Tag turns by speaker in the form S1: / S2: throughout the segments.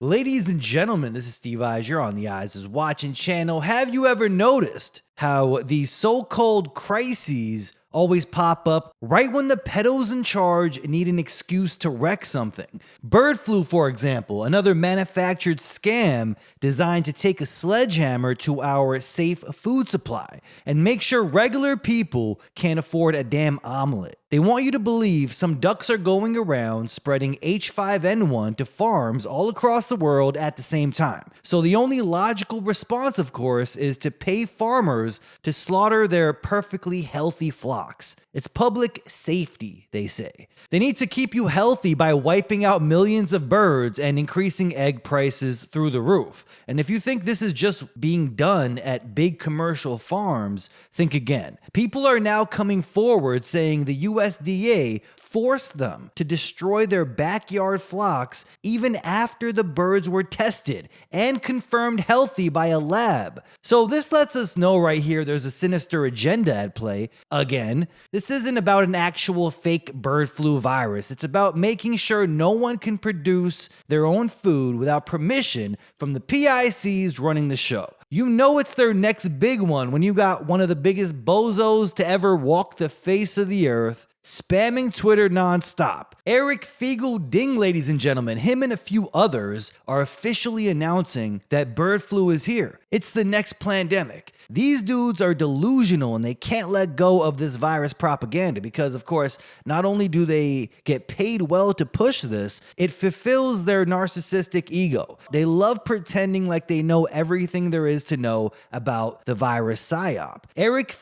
S1: Ladies and gentlemen, this is Steve Eyes. You're on the EyesIsWatchin channel. Have you ever noticed how these so-called crises always pop up right when the pedos in charge need an excuse to wreck something? Bird flu, for example, another manufactured scam designed to take a sledgehammer to our safe food supply and make sure regular people can't afford a damn omelet. They want you to believe some ducks are going around spreading H5N1 to farms all across the world at the same time. So the only logical response, of course, is to pay farmers to slaughter their perfectly healthy flocks. It's public safety, they say. They need to keep you healthy by wiping out millions of birds and increasing egg prices through the roof. And if you think this is just being done at big commercial farms, think again. People are now coming forward saying the USDA forced them to destroy their backyard flocks even after the birds were tested and confirmed healthy by a lab. So this lets us know right here there's a sinister agenda at play. Again, this isn't about an actual fake bird flu virus. It's about making sure no one can produce their own food without permission from the PICs running the show. You know it's their next big one when you got one of the biggest bozos to ever walk the face of the earth spamming Twitter nonstop. Eric Ding, ladies and gentlemen, him and a few others are officially announcing that bird flu is here. It's the next pandemic. These dudes are delusional and they can't let go of this virus propaganda because, of course, not only do they get paid well to push this, it fulfills their narcissistic ego. They love pretending like they know everything there is to know about the virus psyop. Eric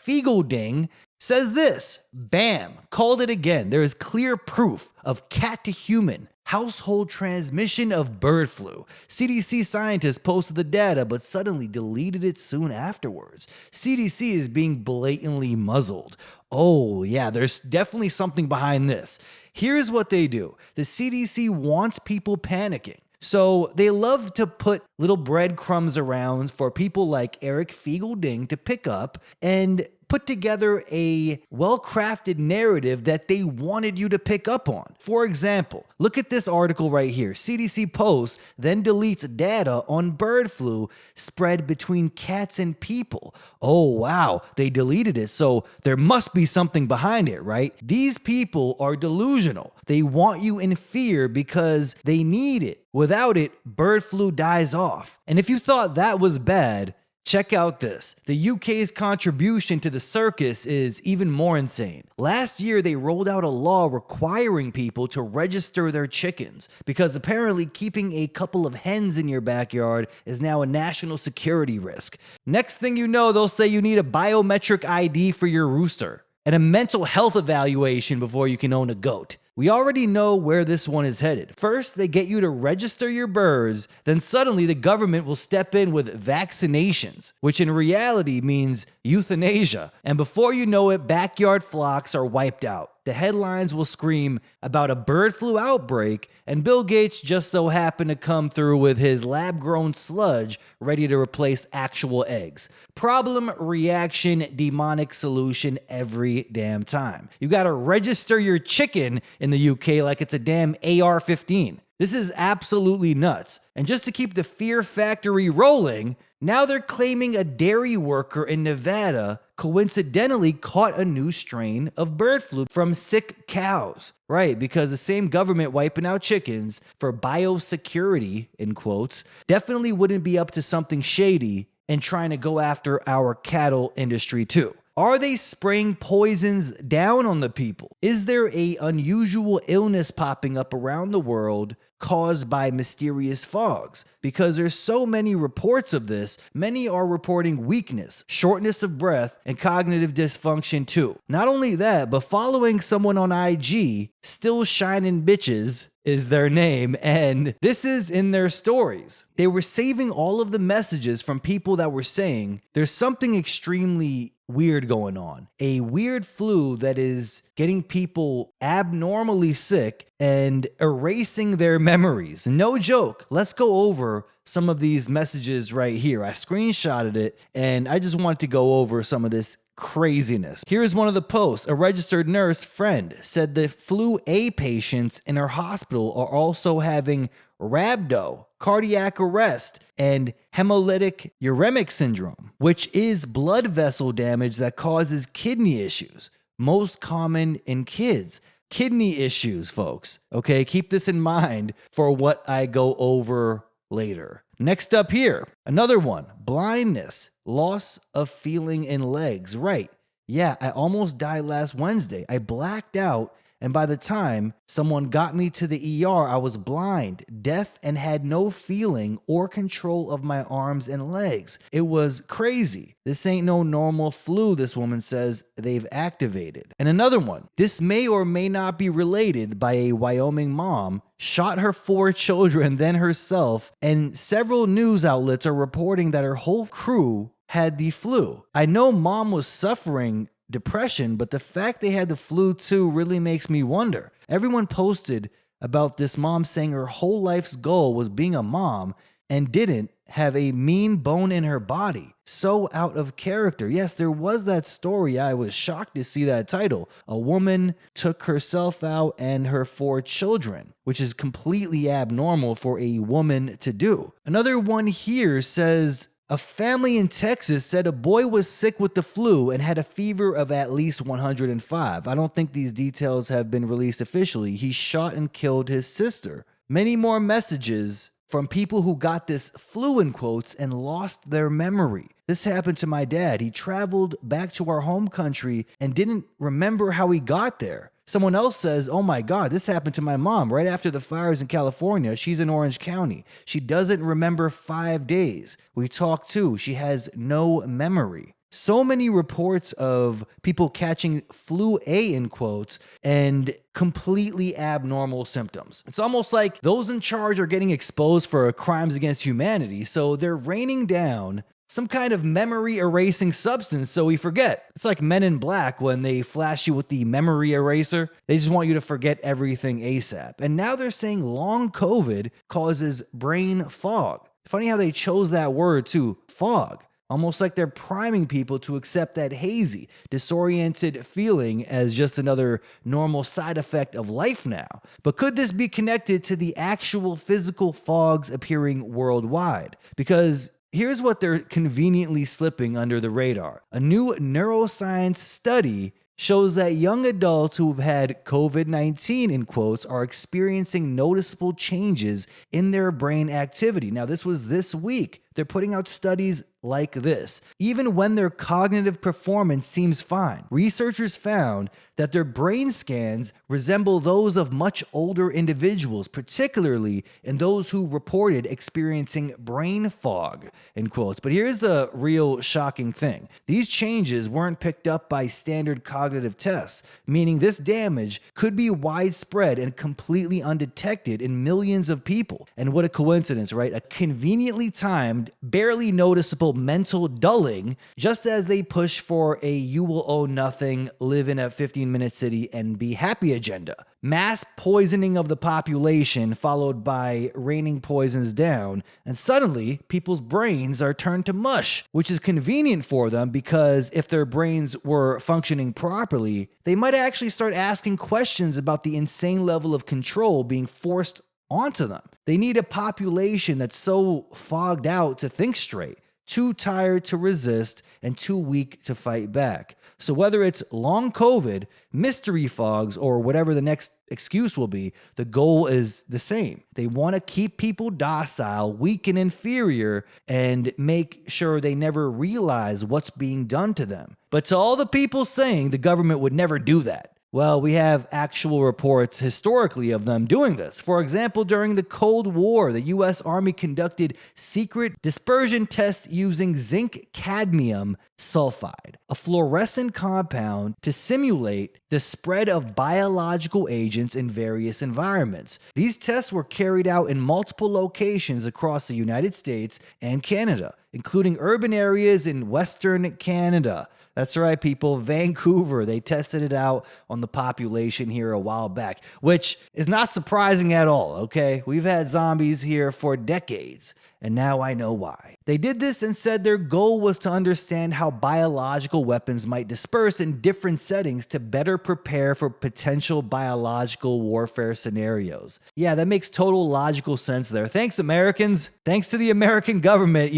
S1: Ding says this, bam, called it again. There is clear proof of cat to human household transmission of bird flu. CDC scientists posted the data but suddenly deleted it soon afterwards. CDC is being blatantly muzzled. Oh yeah, there's definitely something behind this. Here's what they do. The CDC wants people panicking. So they love to put little breadcrumbs around for people like Eric Ding to pick up and put together a well-crafted narrative that they wanted you to pick up on. For example, look at this article right here. CDC posts, then deletes data on bird flu spread between cats and people. Oh wow, they deleted it, so there must be something behind it, right? These people are delusional. They want you in fear because they need it. Without it, bird flu dies off. And if you thought that was bad, check out this. The UK's contribution to the circus is even more insane. Last year, they rolled out a law requiring people to register their chickens because apparently keeping a couple of hens in your backyard is now a national security risk. Next thing you know, they'll say you need a biometric ID for your rooster and a mental health evaluation before you can own a goat. We already know where this one is headed. First, they get you to register your birds, then suddenly the government will step in with vaccinations, which in reality means euthanasia. And before you know it, backyard flocks are wiped out. The headlines will scream about a bird flu outbreak, and Bill Gates just so happened to come through with his lab-grown sludge ready to replace actual eggs. Problem, reaction, demonic solution every damn time. You gotta register your chicken in the UK like it's a damn AR-15. This is absolutely nuts. And just to keep the fear factory rolling, now they're claiming a dairy worker in Nevada coincidentally caught a new strain of bird flu from sick cows. Right, because the same government wiping out chickens for biosecurity, in quotes, definitely wouldn't be up to something shady and trying to go after our cattle industry too. Are they spraying poisons down on the people? Is there an unusual illness popping up around the world caused by mysterious fogs? Because there's so many reports of this, many are reporting weakness, shortness of breath, and cognitive dysfunction too. Not only that, but following someone on IG, Still Shining Bitches is their name, and this is in their stories. They were saving all of the messages from people that were saying there's something extremely weird going on. A weird flu that is getting people abnormally sick and erasing their memories. No joke. Let's go over some of these messages right here. I screenshotted it and I just wanted to go over some of this craziness. Here's one of the posts. A registered nurse friend said the flu A patients in her hospital are also having rhabdo, cardiac arrest, and hemolytic uremic syndrome, which is blood vessel damage that causes kidney issues, most common in kids. Kidney issues, folks. Okay, keep this in mind for what I go over later. Next up here, another one, blindness, loss of feeling in legs. Right. Yeah, I almost died last Wednesday. I blacked out, and by the time someone got me to the ER, I was blind, deaf, and had no feeling or control of my arms and legs. It was crazy. This ain't no normal flu, this woman says they've activated. And another one, this may or may not be related by a Wyoming mom, shot her 4 children, then herself, and several news outlets are reporting that her whole crew had the flu. I know mom was suffering depression, but the fact they had the flu too really makes me wonder. Everyone posted about this mom saying her whole life's goal was being a mom and didn't have a mean bone in her body. So out of character. Yes, there was that story. I was shocked to see that title. A woman took herself out and her 4 children, which is completely abnormal for a woman to do. Another one here says, a family in Texas said a boy was sick with the flu and had a fever of at least 105. I don't think these details have been released officially. He shot and killed his sister. Many more messages from people who got this flu in quotes and lost their memory. This happened to my dad. He traveled back to our home country and didn't remember how he got there. Someone else says, oh my God, this happened to my mom right after the fires in California. She's in Orange County. She doesn't remember 5 days. We talked too. She has no memory. So many reports of people catching flu A in quotes and completely abnormal symptoms. It's almost like those in charge are getting exposed for crimes against humanity, so they're raining down some kind of memory erasing substance so we forget. It's like Men in Black when they flash you with the memory eraser. They just want you to forget everything ASAP. And now they're saying long COVID causes brain fog. Funny how they chose that word too, fog. Almost like they're priming people to accept that hazy, disoriented feeling as just another normal side effect of life now. But could this be connected to the actual physical fogs appearing worldwide? Because here's what they're conveniently slipping under the radar. A new neuroscience study shows that young adults who have had COVID-19 in quotes are experiencing noticeable changes in their brain activity. Now, this was this week. They're putting out studies like this. Even when their cognitive performance seems fine, researchers found that their brain scans resemble those of much older individuals, particularly in those who reported experiencing brain fog, in quotes. But here's the real shocking thing. These changes weren't picked up by standard cognitive tests, meaning this damage could be widespread and completely undetected in millions of people. And what a coincidence, right? A conveniently timed, barely noticeable mental dulling, just as they push for a you will own nothing, live in a 15-minute city, and be happy agenda. Mass poisoning of the population followed by raining poisons down, and suddenly people's brains are turned to mush, which is convenient for them because if their brains were functioning properly, they might actually start asking questions about the insane level of control being forced onto them. They need a population that's so fogged out to think straight, too tired to resist, and too weak to fight back. So whether it's long COVID, mystery fogs, or whatever the next excuse will be, the goal is the same. They want to keep people docile, weak and inferior, and make sure they never realize what's being done to them. But to all the people saying the government would never do that, well, we have actual reports historically of them doing this. For example, during the Cold War, the U.S. Army conducted secret dispersion tests using zinc cadmium sulfide, a fluorescent compound to simulate the spread of biological agents in various environments. These tests were carried out in multiple locations across the United States and Canada. including urban areas in Western Canada. That's right, people. Vancouver, they tested it out on the population here a while back, which is not surprising at all, okay? We've had zombies here for decades, and now I know why. They did this and said their goal was to understand how biological weapons might disperse in different settings to better prepare for potential biological warfare scenarios. Yeah, that makes total logical sense there. Thanks, Americans. Thanks to the American government,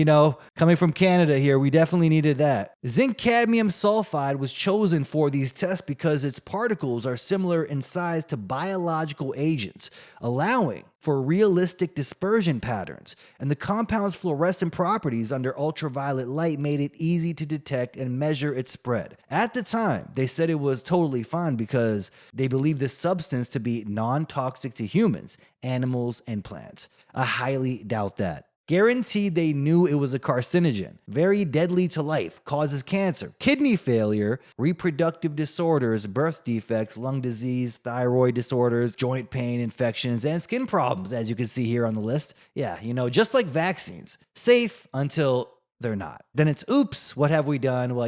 S1: coming from Canada here, we definitely needed that. Zinc cadmium sulfide was chosen for these tests because its particles are similar in size to biological agents, allowing for realistic dispersion patterns, and the compound's fluorescent properties under ultraviolet light made it easy to detect and measure its spread. At the time, they said it was totally fine because they believed this substance to be non-toxic to humans, animals, and plants. I highly doubt that. Guaranteed they knew it was a carcinogen, very deadly to life, causes cancer, kidney failure, reproductive disorders, birth defects, lung disease, thyroid disorders, joint pain, infections, and skin problems, as you can see here on the list. Yeah, just like vaccines. Safe until they're not. Then it's, oops, what have we done? Well,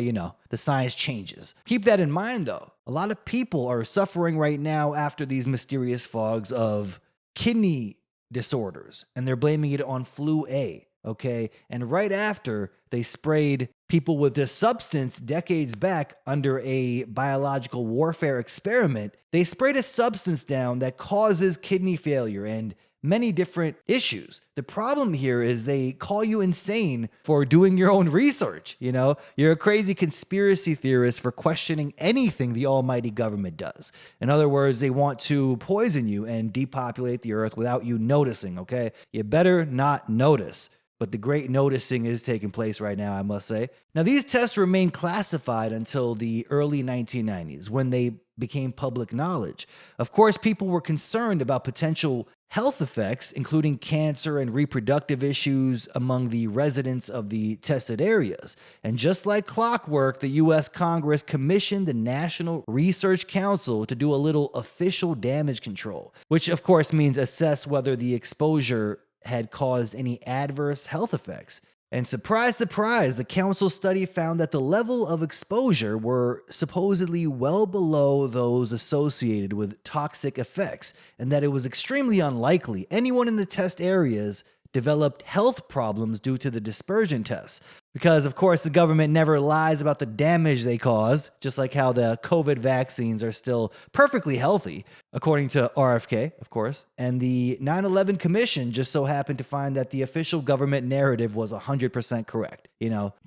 S1: the science changes. Keep that in mind, though. A lot of people are suffering right now after these mysterious fogs of kidney disorders, and they're blaming it on flu A, okay? And right after they sprayed people with this substance decades back under a biological warfare experiment, they sprayed a substance down that causes kidney failure and many different issues. The problem here is they call you insane for doing your own research. You're a crazy conspiracy theorist for questioning anything the almighty government does. In other words, they want to poison you and depopulate the earth without you noticing, okay? You better not notice. But the great noticing is taking place right now, I must say. Now, these tests remained classified until the early 1990s when they became public knowledge. Of course, people were concerned about potential health effects, including cancer and reproductive issues among the residents of the tested areas. And just like clockwork, the U.S. Congress commissioned the National Research Council to do a little official damage control, which of course means assess whether the exposure had caused any adverse health effects. And surprise, surprise, the council study found that the level of exposure were supposedly well below those associated with toxic effects, and that it was extremely unlikely anyone in the test areas developed health problems due to the dispersion tests. Because, of course, the government never lies about the damage they cause, just like how the COVID vaccines are still perfectly healthy, according to RFK, of course. And the 9/11 Commission just so happened to find that the official government narrative was 100% correct.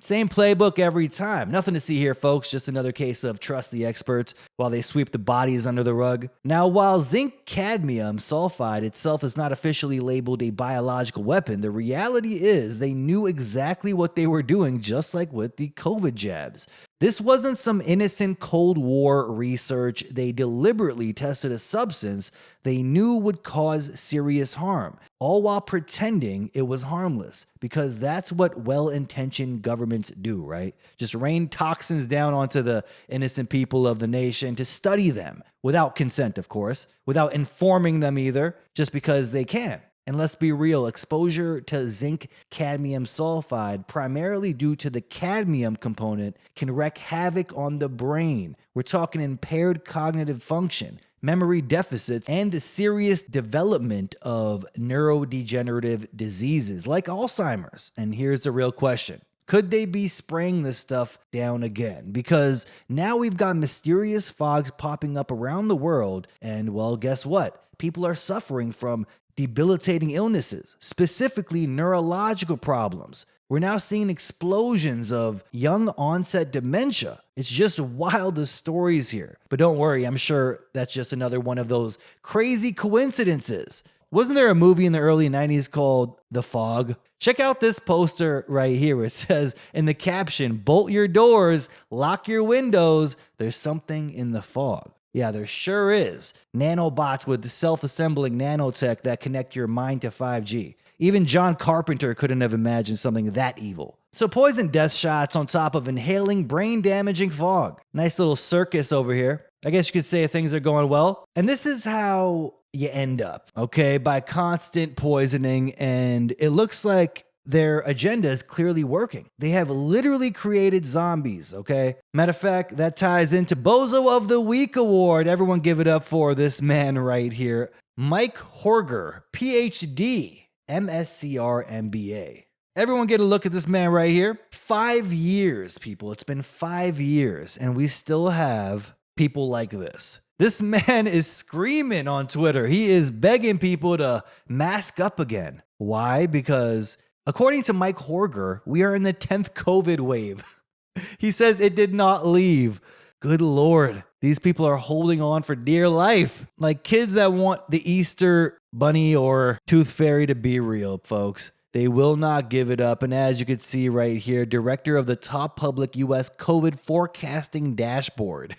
S1: Same playbook every time. Nothing to see here, folks. Just another case of trust the experts while they sweep the bodies under the rug. Now, while zinc cadmium sulfide itself is not officially labeled a biological weapon, the reality is they knew exactly what they were doing, just like with the COVID jabs. This wasn't some innocent Cold War research. They deliberately tested a substance they knew would cause serious harm, all while pretending it was harmless, because that's what well-intentioned governments do, right? Just rain toxins down onto the innocent people of the nation to study them, without consent, of course, without informing them either, just because they can. And let's be real, exposure to zinc cadmium sulfide, primarily due to the cadmium component, can wreak havoc on the brain. We're talking impaired cognitive function, memory deficits, and the serious development of neurodegenerative diseases like Alzheimer's. And here's the real question. Could they be spraying this stuff down again? Because now we've got mysterious fogs popping up around the world, and well, guess what? People are suffering from debilitating illnesses, specifically neurological problems. We're now seeing explosions of young onset dementia. It's just wild, the stories here. But don't worry, I'm sure that's just another one of those crazy coincidences. Wasn't there a movie in the early 90s called The Fog? Check out this poster right here. It says in the caption, "Bolt your doors, lock your windows. There's something in the fog." Yeah, there sure is. Nanobots with self-assembling nanotech that connect your mind to 5G. Even John Carpenter couldn't have imagined something that evil. So poison death shots on top of inhaling brain-damaging fog. Nice little circus over here. I guess you could say things are going well. And this is how you end up, okay? By constant poisoning, and it looks like their agenda is clearly working. They have literally created zombies, okay? Matter of fact, that ties into Bozo of the Week award. Everyone give it up for this man right here. Mike Horger, PhD, MSCR, MBA. Everyone get a look at this man right here. 5 years, people. It's been 5 years, and we still have people like this. This man is screaming on Twitter. He is begging people to mask up again. Why? Because according to Mike Horger, we are in the 10th COVID wave. He says it did not leave. Good Lord. These people are holding on for dear life. Like kids that want the Easter bunny or tooth fairy to be real, folks. They will not give it up. And as you can see right here, director of the top public U.S. COVID forecasting dashboard.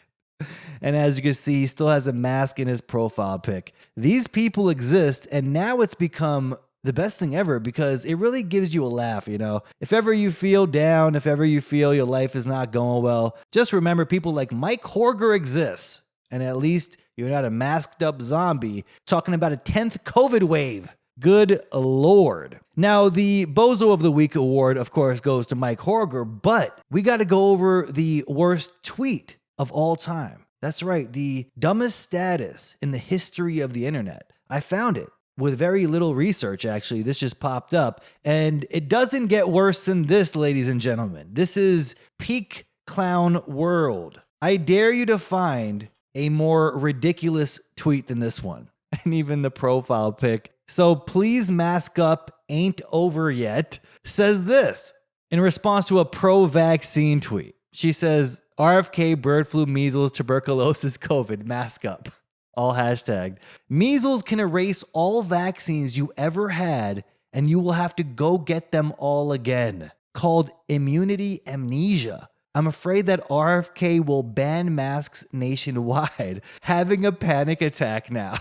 S1: And as you can see, he still has a mask in his profile pic. These people exist, and now it's become the best thing ever because it really gives you a laugh, you know? If ever you feel down, if ever you feel your life is not going well, just remember people like Mike Horger exists. And at least you're not a masked up zombie talking about a 10th COVID wave. Good Lord. Now, the Bozo of the Week award, of course, goes to Mike Horger, but we got to go over the worst tweet of all time. That's right, the dumbest status in the history of the internet. I found it with very little research, actually. This just popped up, and it doesn't get worse than this, ladies and gentlemen. This is peak clown world. I dare you to find a more ridiculous tweet than this one, and even the profile pic. So please mask up, ain't over yet, says this in response to a pro-vaccine tweet. She says, RFK, bird flu, measles, tuberculosis, COVID, mask up. All hashtagged. Measles can erase all vaccines you ever had, and you will have to go get them all again. Called immunity amnesia. I'm afraid that RFK will ban masks nationwide. Having a panic attack now.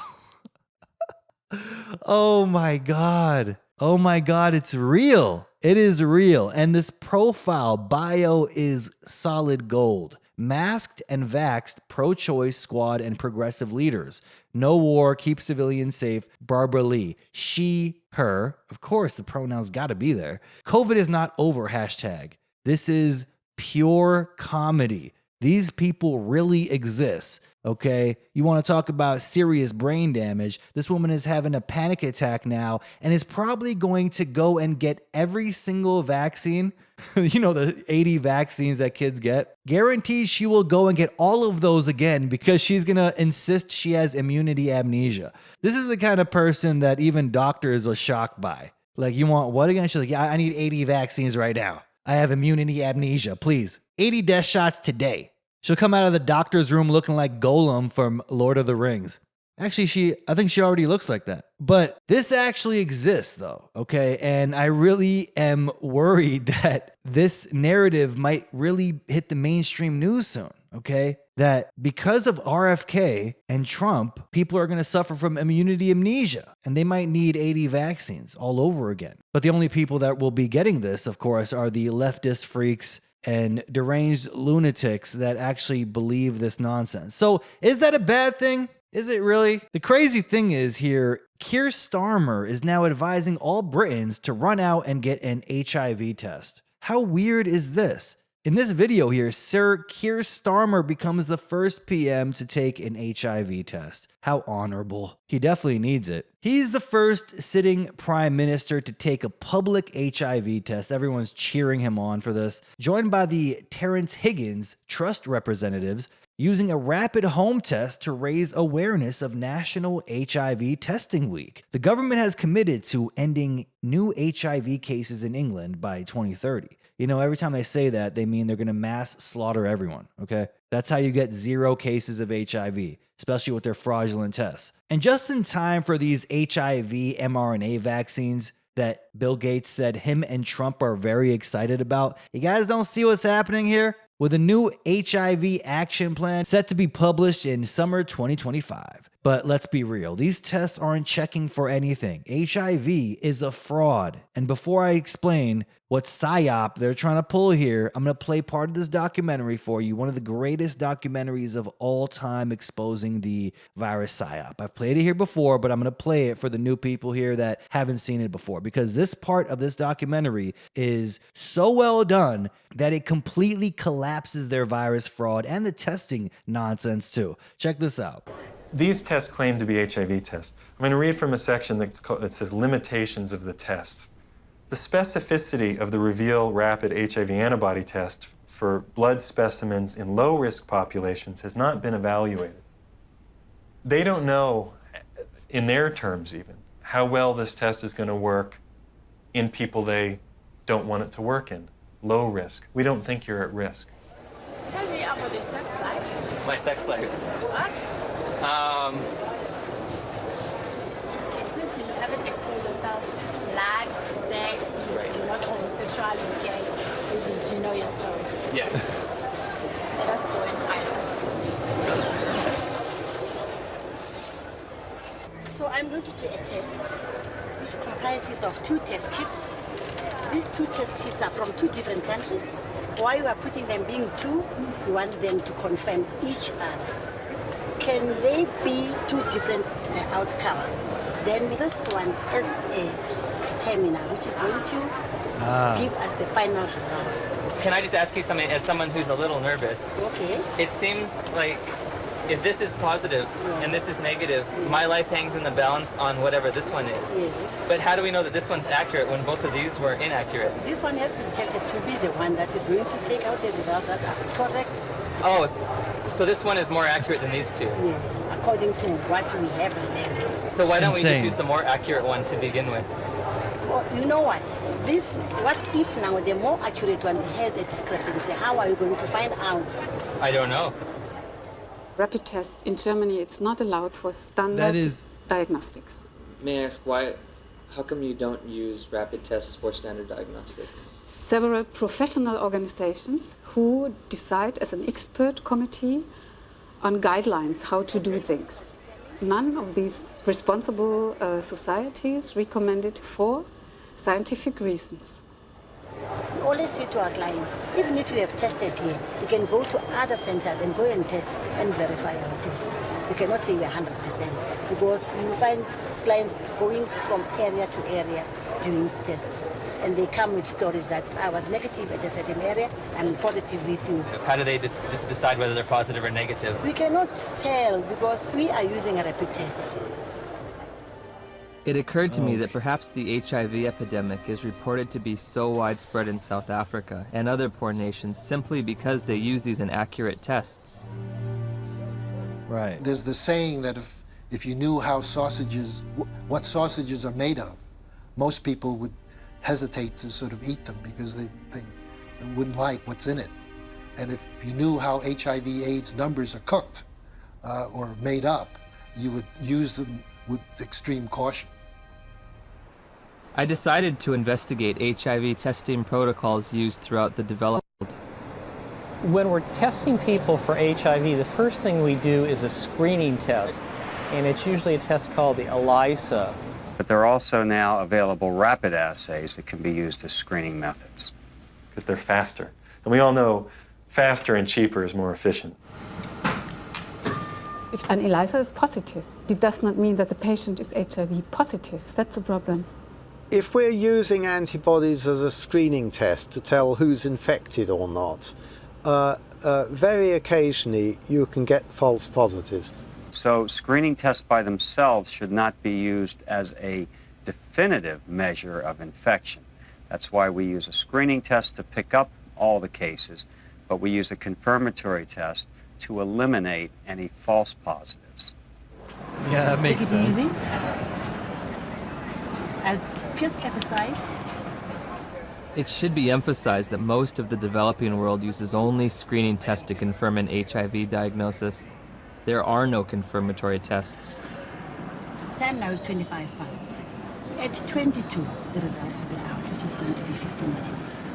S1: Oh my God. Oh my God, it's real. It is real. And this profile bio is solid gold. Masked and vaxxed pro-choice squad and progressive leaders. No war, keep civilians safe. Barbara Lee. She, her. Of course, the pronouns gotta be there. COVID is not over, hashtag. This is pure comedy. These people really exist. Okay, you want to talk about serious brain damage. This woman is having a panic attack now and is probably going to go and get every single vaccine. You know, the 80 vaccines that kids get. Guaranteed she will go and get all of those again because she's going to insist she has immunity amnesia. This is the kind of person that even doctors are shocked by. Like, you want what again? She's like, yeah, I need 80 vaccines right now. I have immunity amnesia, please. 80 death shots today. She'll come out of the doctor's room looking like Gollum from Lord of the Rings. Actually, I think she already looks like that. But this actually exists, though, okay? And I really am worried that this narrative might really hit the mainstream news soon, okay? That because of RFK and Trump, people are going to suffer from immunity amnesia, and they might need 80 vaccines all over again. But the only people that will be getting this, of course, are the leftist freaks and deranged lunatics that actually believe this nonsense. So is that a bad thing? Is it really? The crazy thing is here, Keir Starmer is now advising all Britons to run out and get an HIV test. How weird is this? In this video here, Sir Keir Starmer becomes the first PM to take an HIV test. How honorable. He definitely needs it. He's the first sitting prime minister to take a public HIV test. Everyone's cheering him on for this. Joined by the Terrence Higgins Trust representatives, using a rapid home test to raise awareness of National HIV Testing Week. The government has committed to ending new HIV cases in England by 2030. You know, every time they say that, they mean they're going to mass slaughter everyone, okay? That's how you get 0 cases of HIV, especially with their fraudulent tests. And just in time for these HIV mRNA vaccines that Bill Gates said him and Trump are very excited about, you guys don't see what's happening here? With a new HIV action plan set to be published in summer 2025. But let's be real, these tests aren't checking for anything. HIV is a fraud. And before I explain what PSYOP they're trying to pull here, I'm going to play part of this documentary for you, one of the greatest documentaries of all time exposing the virus PSYOP. I've played it here before, but I'm going to play it for the new people here that haven't seen it before, because this part of this documentary is so well done that it completely collapses their virus fraud and the testing nonsense too. Check this out.
S2: These tests claim to be HIV tests. I'm going to read from a section that says limitations of the test. The specificity of the Reveal Rapid HIV antibody test for blood specimens in low-risk populations has not been evaluated. They don't know, in their terms even, how well this test is going to work in people they don't want it to work in. Low risk. We don't think you're at risk.
S3: Tell me about your sex life.
S4: My sex life?
S3: Us?
S4: Um,
S3: Okay, since you haven't exposed yourself, blood, sex, you're not homosexual, you're gay, you know your story.
S4: yes.
S3: Let us go and find out. So I'm going to do a test which comprises of 2 test kits. These 2 test kits are from 2 different countries. Why you are putting them being 2, you want them to confirm each other. Can they be 2 different outcomes? Then this one is a determiner, which is going to give us the final results.
S4: Can I just ask you something, as someone who's a little nervous?
S3: Okay.
S4: It seems like if this is positive and this is negative, my life hangs in the balance on whatever this one is.
S3: Yes.
S4: But how do we know that this one's accurate when both of these were inaccurate?
S3: This one has been tested to be the one that is going to take out the results that are correct.
S4: Oh, so this one is more accurate than these 2?
S3: Yes, according to what we have learned.
S4: So why don't we just
S1: Insane.
S4: use the more accurate one to begin with?
S3: Well, you know what? What if now the more accurate one has a discrepancy? How are you going to find out?
S4: I don't know.
S5: Rapid tests in Germany, it's not allowed for standard
S1: That is-
S5: diagnostics.
S6: May I ask why? How come you don't use rapid tests for standard diagnostics?
S5: Several professional organizations who decide as an expert committee on guidelines how to do things. None of these responsible societies recommend it for scientific reasons.
S3: We always say to our clients, even if you have tested here, you can go to other centers and go and test and verify our test. You cannot say we're 100% because you find clients going from area to area doing tests. And they come with stories that I was negative at a certain area, I'm positive with you.
S4: How do they decide whether they're positive or negative?
S3: We cannot tell because we are using a rapid test.
S7: It occurred to me that perhaps the HIV epidemic is reported to be so widespread in South Africa and other poor nations simply because they use these inaccurate tests.
S1: Right.
S8: There's the saying that if you knew how what sausages are made of, most people would hesitate to sort of eat them because they wouldn't like what's in it. And if you knew how HIV/AIDS numbers are cooked or made up, you would use them with extreme caution.
S7: I decided to investigate HIV testing protocols used throughout the developed world.
S9: When we're testing people for HIV, the first thing we do is a screening test, and it's usually a test called the ELISA.
S10: But there are also now available rapid assays that can be used as screening methods.
S2: Because they're faster. And we all know faster and cheaper is more efficient.
S5: If an ELISA is positive, it does not mean that the patient is HIV positive. That's a problem.
S11: If we're using antibodies as a screening test to tell who's infected or not, very occasionally you can get false positives.
S10: So screening tests by themselves should not be used as a definitive measure of infection. That's why we use a screening test to pick up all the cases, but we use a confirmatory test to eliminate any false positives.
S1: Yeah, that makes
S3: Take it
S1: sense.
S3: easy. I'll just at the side.
S7: It should be emphasized that most of the developing world uses only screening tests to confirm an HIV diagnosis. There are no confirmatory tests.
S3: Time now is 25 past. At 22, the results will be out, which is going to be 15 minutes.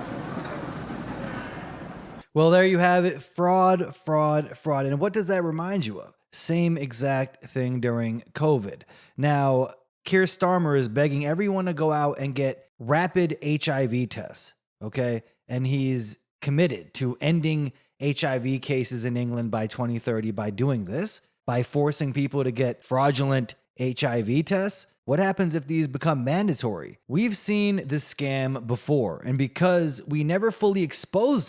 S1: Well, there you have it. Fraud, fraud, fraud. And what does that remind you of? Same exact thing during COVID. Now, Keir Starmer is begging everyone to go out and get rapid HIV tests, okay? And he's committed to ending HIV cases in England by 2030 by doing this, by forcing people to get fraudulent HIV tests. What happens if these become mandatory? We've seen this scam before, and because we never fully expose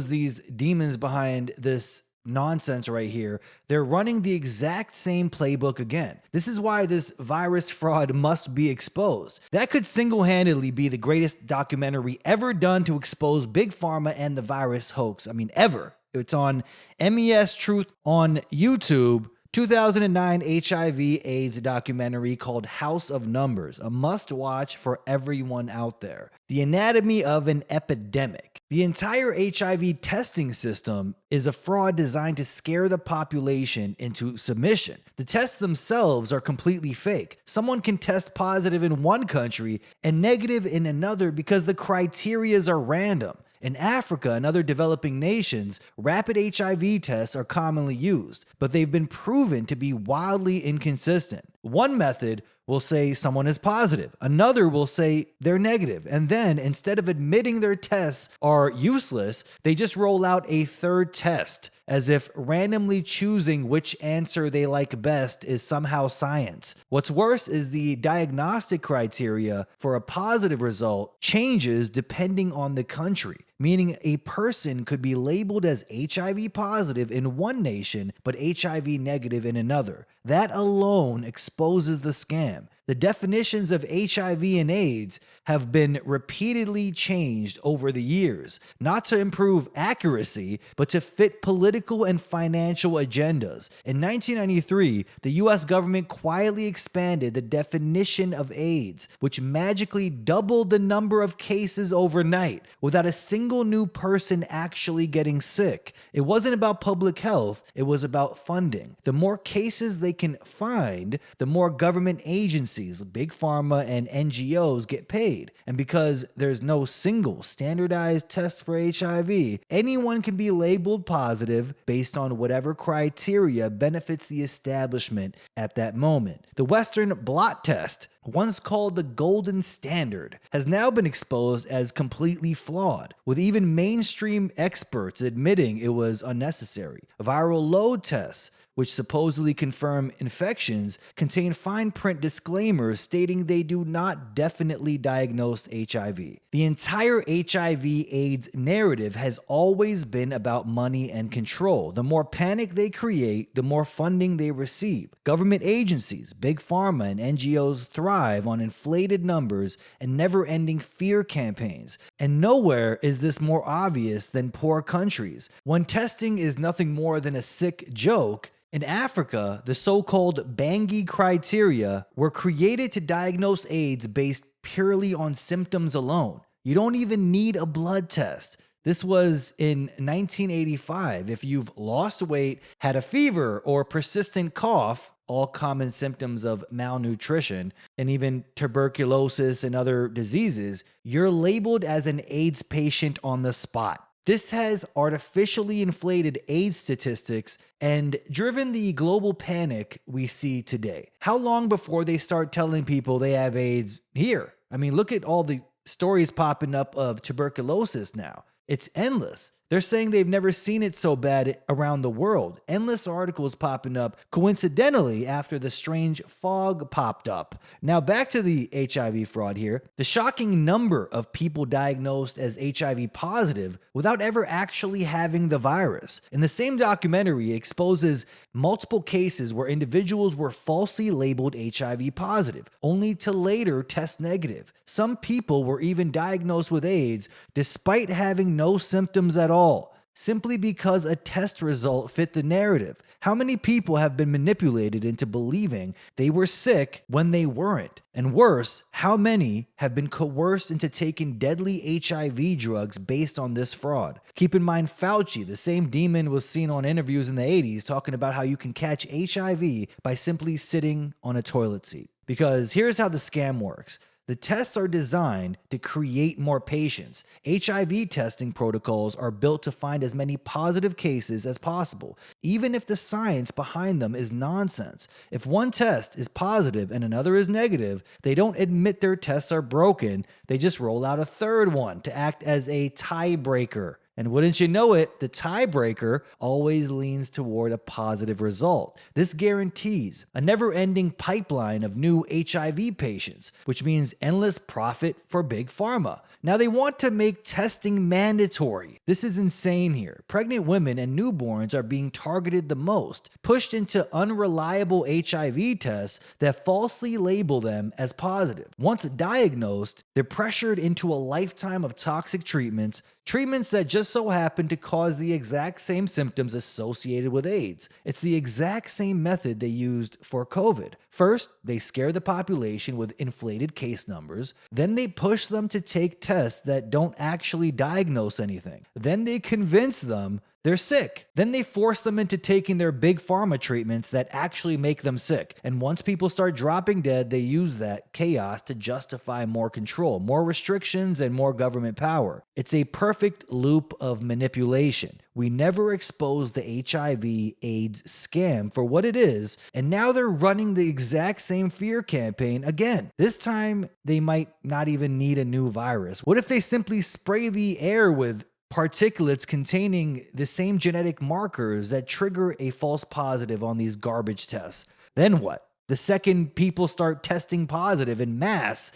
S1: these demons behind this nonsense right here, they're running the exact same playbook again. This is why this virus fraud must be exposed. That could single-handedly be the greatest documentary ever done to expose Big Pharma and the virus hoax. I mean, ever. It's on MES Truth on YouTube. 2009 HIV/AIDS documentary called House of Numbers, a must-watch for everyone out there. The anatomy of an epidemic. The entire HIV testing system is a fraud designed to scare the population into submission. The tests themselves are completely fake. Someone can test positive in one country and negative in another because the criterias are random. In Africa and other developing nations, rapid HIV tests are commonly used, but they've been proven to be wildly inconsistent. One method will say someone is positive, another will say they're negative, and then instead of admitting their tests are useless, they just roll out a third test, as if randomly choosing which answer they like best is somehow science. What's worse is the diagnostic criteria for a positive result changes depending on the country, meaning a person could be labeled as HIV positive in one nation but HIV negative in another. That alone exposes the scam. The definitions of HIV and AIDS have been repeatedly changed over the years, not to improve accuracy, but to fit political and financial agendas. In 1993, the US government quietly expanded the definition of AIDS, which magically doubled the number of cases overnight, without a single new person actually getting sick. It wasn't about public health, it was about funding. The more cases they can find, the more government agencies, Big Pharma, and NGOs get paid. And because there's no single standardized test for HIV, anyone can be labeled positive based on whatever criteria benefits the establishment at that moment. The Western blot test, once called the golden standard, has now been exposed as completely flawed, with even mainstream experts admitting it was unnecessary. Viral load tests, which supposedly confirm infections, contain fine print disclaimers stating they do not definitely diagnose HIV. The entire HIV/AIDS narrative has always been about money and control. The more panic they create, the more funding they receive. Government agencies, Big Pharma, and NGOs thrive on inflated numbers and never-ending fear campaigns. And nowhere is this more obvious than poor countries. When testing is nothing more than a sick joke, in Africa, the so-called Bangui criteria were created to diagnose AIDS based purely on symptoms alone. You don't even need a blood test. This was in 1985. If you've lost weight, had a fever, or persistent cough, all common symptoms of malnutrition, and even tuberculosis and other diseases, you're labeled as an AIDS patient on the spot. This has artificially inflated AIDS statistics and driven the global panic we see today. How long before they start telling people they have AIDS here? I mean, look at all the stories popping up of tuberculosis now. It's endless. They're saying they've never seen it so bad around the world. Endless articles popping up coincidentally after the strange fog popped up. Now back to the HIV fraud here. The shocking number of people diagnosed as HIV positive without ever actually having the virus. In the same documentary, it exposes multiple cases where individuals were falsely labeled HIV positive, only to later test negative. Some people were even diagnosed with AIDS despite having no symptoms at all, simply because a test result fit the narrative. How many people have been manipulated into believing they were sick when they weren't? And worse, how many have been coerced into taking deadly HIV drugs based on this fraud? Keep in mind Fauci, the same demon, was seen on interviews in the 80s talking about how you can catch HIV by simply sitting on a toilet seat. Because here's how the scam works. The tests are designed to create more patients. HIV testing protocols are built to find as many positive cases as possible, even if the science behind them is nonsense. If one test is positive and another is negative, they don't admit their tests are broken. They just roll out a third one to act as a tiebreaker. And wouldn't you know it, the tiebreaker always leans toward a positive result. This guarantees a never-ending pipeline of new HIV patients, which means endless profit for Big Pharma. Now they want to make testing mandatory. This is insane here. Pregnant women and newborns are being targeted the most, pushed into unreliable HIV tests that falsely label them as positive. Once diagnosed, they're pressured into a lifetime of toxic treatments that just so happen to cause the exact same symptoms associated with AIDS. It's the exact same method they used for COVID. First, they scare the population with inflated case numbers. Then they push them to take tests that don't actually diagnose anything. Then they convince them they're sick. Then they force them into taking their big pharma treatments that actually make them sick. And once people start dropping dead, they use that chaos to justify more control, more restrictions, and more government power. It's a perfect loop of manipulation. We never exposed the HIV/AIDS scam for what it is, and now they're running the exact same fear campaign again. This time, they might not even need a new virus. What if they simply spray the air with particulates containing the same genetic markers that trigger a false positive on these garbage tests? Then what? The second people start testing positive in mass,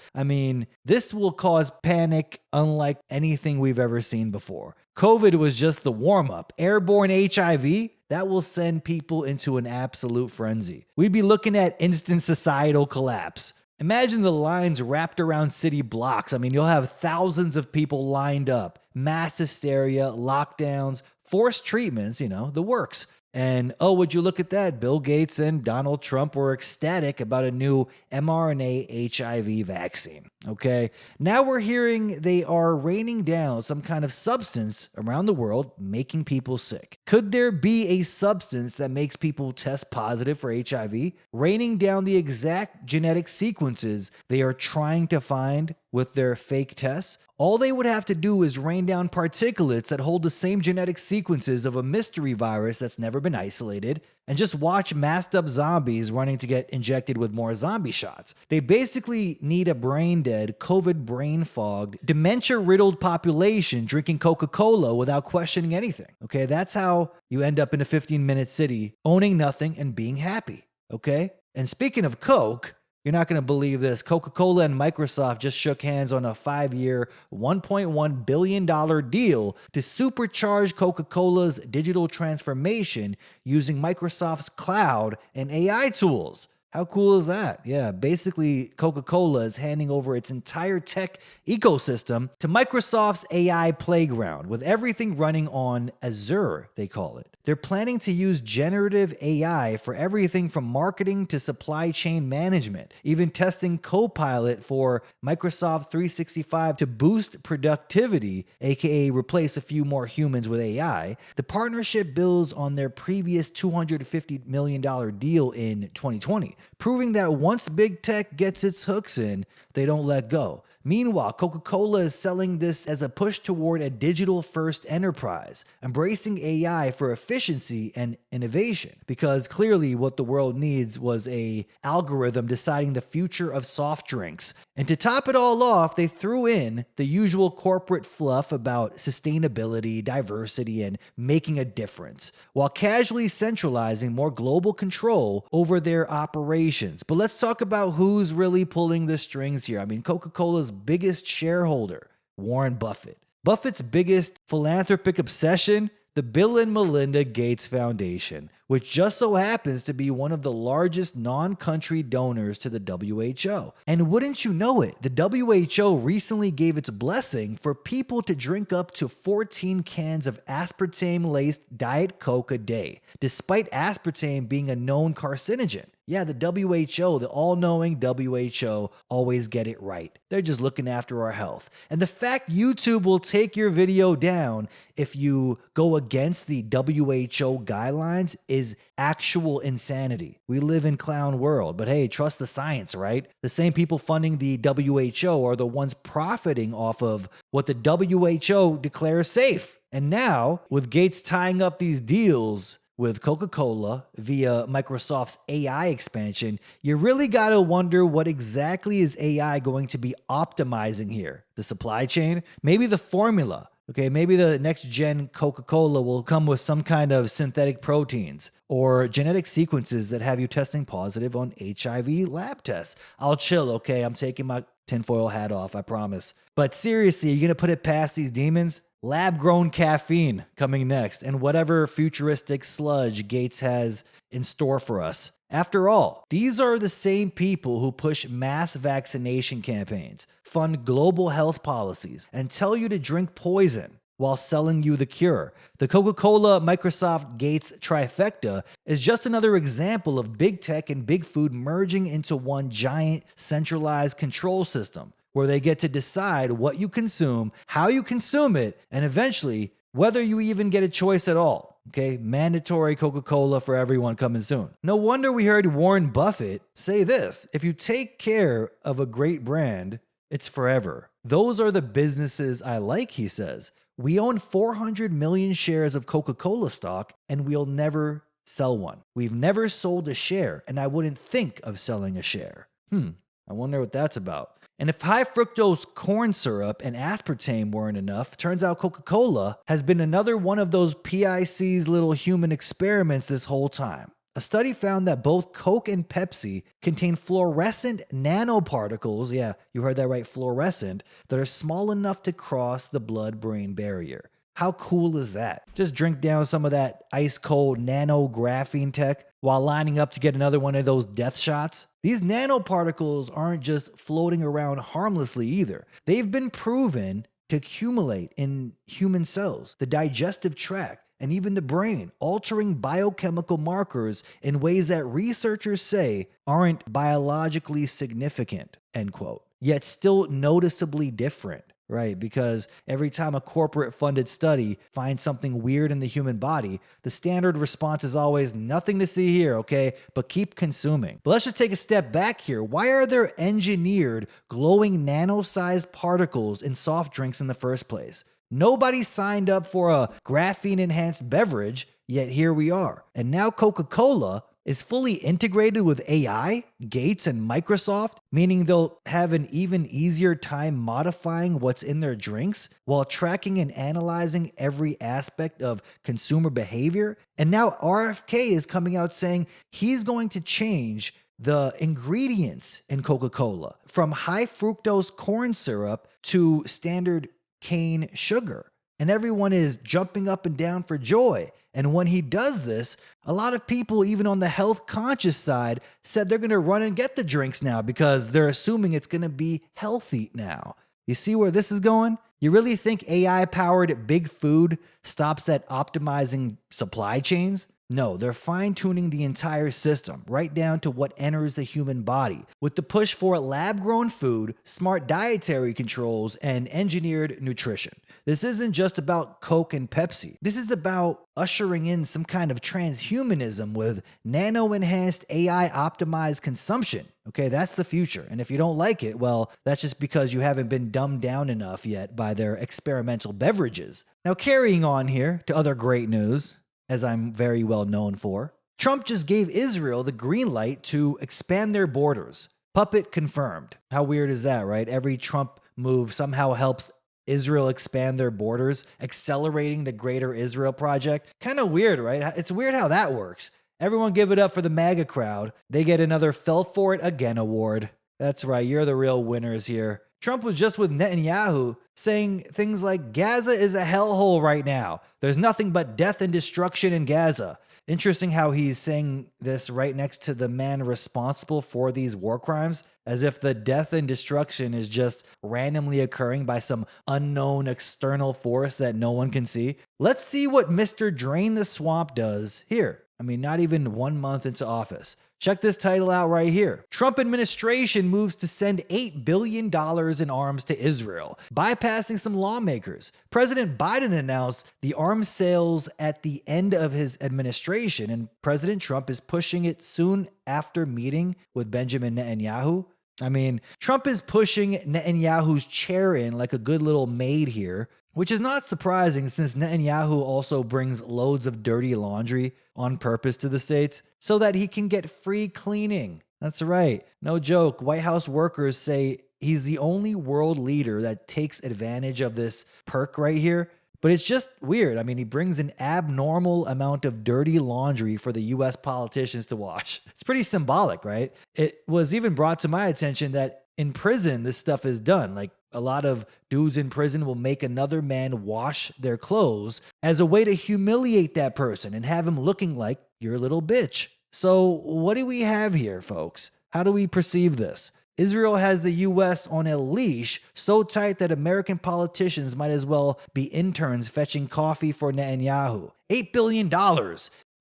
S1: this will cause panic unlike anything we've ever seen before. COVID was just the warm-up. Airborne HIV, that will send people into an absolute frenzy. We'd be looking at instant societal collapse. Imagine the lines wrapped around city blocks. You'll have thousands of people lined up. Mass hysteria, lockdowns, forced treatments, the works. And oh, would you look at that? Bill Gates and Donald Trump were ecstatic about a new mRNA HIV vaccine. Okay. Now we're hearing they are raining down some kind of substance around the world, making people sick. Could there be a substance that makes people test positive for HIV? Raining down the exact genetic sequences they are trying to find with their fake tests? All they would have to do is rain down particulates that hold the same genetic sequences of a mystery virus that's never been isolated, and just watch masked up zombies running to get injected with more zombie shots. They basically need a brain-dead, COVID-brain-fogged, dementia-riddled population drinking Coca-Cola without questioning anything. Okay, that's how you end up in a 15-minute city, owning nothing and being happy. Okay? And speaking of Coke, you're not going to believe this. Coca-Cola and Microsoft just shook hands on a 5-year, $1.1 billion deal to supercharge Coca-Cola's digital transformation using Microsoft's cloud and AI tools. How cool is that? Yeah, basically, Coca-Cola is handing over its entire tech ecosystem to Microsoft's AI playground, with everything running on Azure, they call it. They're planning to use generative AI for everything from marketing to supply chain management, even testing Copilot for Microsoft 365 to boost productivity, aka replace a few more humans with AI. The partnership builds on their previous $250 million deal in 2020, proving that once big tech gets its hooks in, they don't let go. Meanwhile, Coca-Cola is selling this as a push toward a digital-first enterprise, embracing AI for efficiency and innovation, because clearly what the world needs was an algorithm deciding the future of soft drinks. And to top it all off, they threw in the usual corporate fluff about sustainability, diversity, and making a difference, while casually centralizing more global control over their operations. But let's talk about who's really pulling the strings here. Coca-Cola's biggest shareholder, Warren Buffett. Buffett's biggest philanthropic obsession, the Bill and Melinda Gates Foundation, which just so happens to be one of the largest non-country donors to the WHO. And wouldn't you know it, the WHO recently gave its blessing for people to drink up to 14 cans of aspartame-laced Diet Coke a day, despite aspartame being a known carcinogen. Yeah, the WHO, the all-knowing WHO, always get it right. They're just looking after our health. And the fact YouTube will take your video down if you go against the WHO guidelines is actual insanity. We live in clown world, but hey, trust the science, right? The same people funding the WHO are the ones profiting off of what the WHO declares safe. And now, with Gates tying up these deals with Coca-Cola via Microsoft's AI expansion, you really got to wonder what exactly is AI going to be optimizing here? The supply chain? Maybe the formula? Okay, maybe the next gen Coca-Cola will come with some kind of synthetic proteins or genetic sequences that have you testing positive on HIV lab tests. I'll chill, okay? I'm taking my tinfoil hat off, I promise. But seriously, are you going to put it past these demons? Lab-grown caffeine coming next, and whatever futuristic sludge Gates has in store for us. After all, these are the same people who push mass vaccination campaigns, fund global health policies, and tell you to drink poison while selling you the cure. The Coca-Cola, Microsoft, Gates trifecta is just another example of big tech and big food merging into one giant centralized control system, where they get to decide what you consume, how you consume it, and eventually whether you even get a choice at all. Okay, mandatory Coca-Cola for everyone coming soon. No wonder we heard Warren Buffett say this: if you take care of a great brand, it's forever. Those are the businesses I like, he says. We own 400 million shares of Coca-Cola stock, and we'll never sell one. We've never sold a share, and I wouldn't think of selling a share. I wonder what that's about. And if high fructose corn syrup and aspartame weren't enough, turns out Coca-Cola has been another one of those PIC's little human experiments this whole time. A study found that both Coke and Pepsi contain fluorescent nanoparticles, yeah, you heard that right, fluorescent, that are small enough to cross the blood-brain barrier. How cool is that? Just drink down some of that ice-cold nanographene tech while lining up to get another one of those death shots. These nanoparticles aren't just floating around harmlessly either. They've been proven to accumulate in human cells, the digestive tract, and even the brain, altering biochemical markers in ways that researchers say aren't biologically significant, end quote, yet still noticeably different. Right, because every time a corporate-funded study finds something weird in the human body, the standard response is always nothing to see here, okay? But keep consuming. But let's just take a step back here. Why are there engineered glowing nano-sized particles in soft drinks in the first place? Nobody signed up for a graphene-enhanced beverage, yet here we are. And now Coca-Cola is fully integrated with AI, Gates, and Microsoft, meaning they'll have an even easier time modifying what's in their drinks while tracking and analyzing every aspect of consumer behavior. And now RFK is coming out saying he's going to change the ingredients in Coca-Cola from high fructose corn syrup to standard cane sugar. And everyone is jumping up and down for joy. And when he does this, a lot of people, even on the health conscious side, said they're going to run and get the drinks now because they're assuming it's going to be healthy now. You see where this is going? You really think AI-powered big food stops at optimizing supply chains? No, they're fine-tuning the entire system, right down to what enters the human body, with the push for lab-grown food, smart dietary controls, and engineered nutrition. This isn't just about Coke and Pepsi. This is about ushering in some kind of transhumanism with nano-enhanced AI-optimized consumption. Okay, that's the future. And if you don't like it, well, that's just because you haven't been dumbed down enough yet by their experimental beverages. Now, carrying on here to other great news, as I'm very well known for, Trump just gave Israel the green light to expand their borders. Puppet confirmed. How weird is that, right? Every Trump move somehow helps Israel expand their borders, accelerating the Greater Israel Project. Kind of weird, right? It's weird how that works. Everyone give it up for the MAGA crowd. They get another Fell For It Again award. That's right, you're the real winners here. Trump was just with Netanyahu saying things like, Gaza is a hellhole right now. There's nothing but death and destruction in Gaza. Interesting how he's saying this right next to the man responsible for these war crimes, as if the death and destruction is just randomly occurring by some unknown external force that no one can see. Let's see what Mr. Drain the Swamp does here. I mean, not even 1 month into office. Check this title out right here. Trump administration moves to send $8 billion in arms to Israel, bypassing some lawmakers. President Biden announced the arms sales at the end of his administration, and President Trump is pushing it soon after meeting with Benjamin Netanyahu. I mean, Trump is pushing Netanyahu's chair in like a good little maid here, which is not surprising since Netanyahu also brings loads of dirty laundry on purpose to the States so that he can get free cleaning. That's right. No joke. White House workers say he's the only world leader that takes advantage of this perk right here. But it's just weird. I mean, he brings an abnormal amount of dirty laundry for the US politicians to wash. It's pretty symbolic, right? It was even brought to my attention that in prison, this stuff is done. Like a lot of dudes in prison will make another man wash their clothes as a way to humiliate that person and have him looking like your little bitch. So what do we have here, folks? How do we perceive this? Israel has the U.S. on a leash so tight that American politicians might as well be interns fetching coffee for Netanyahu. $8 billion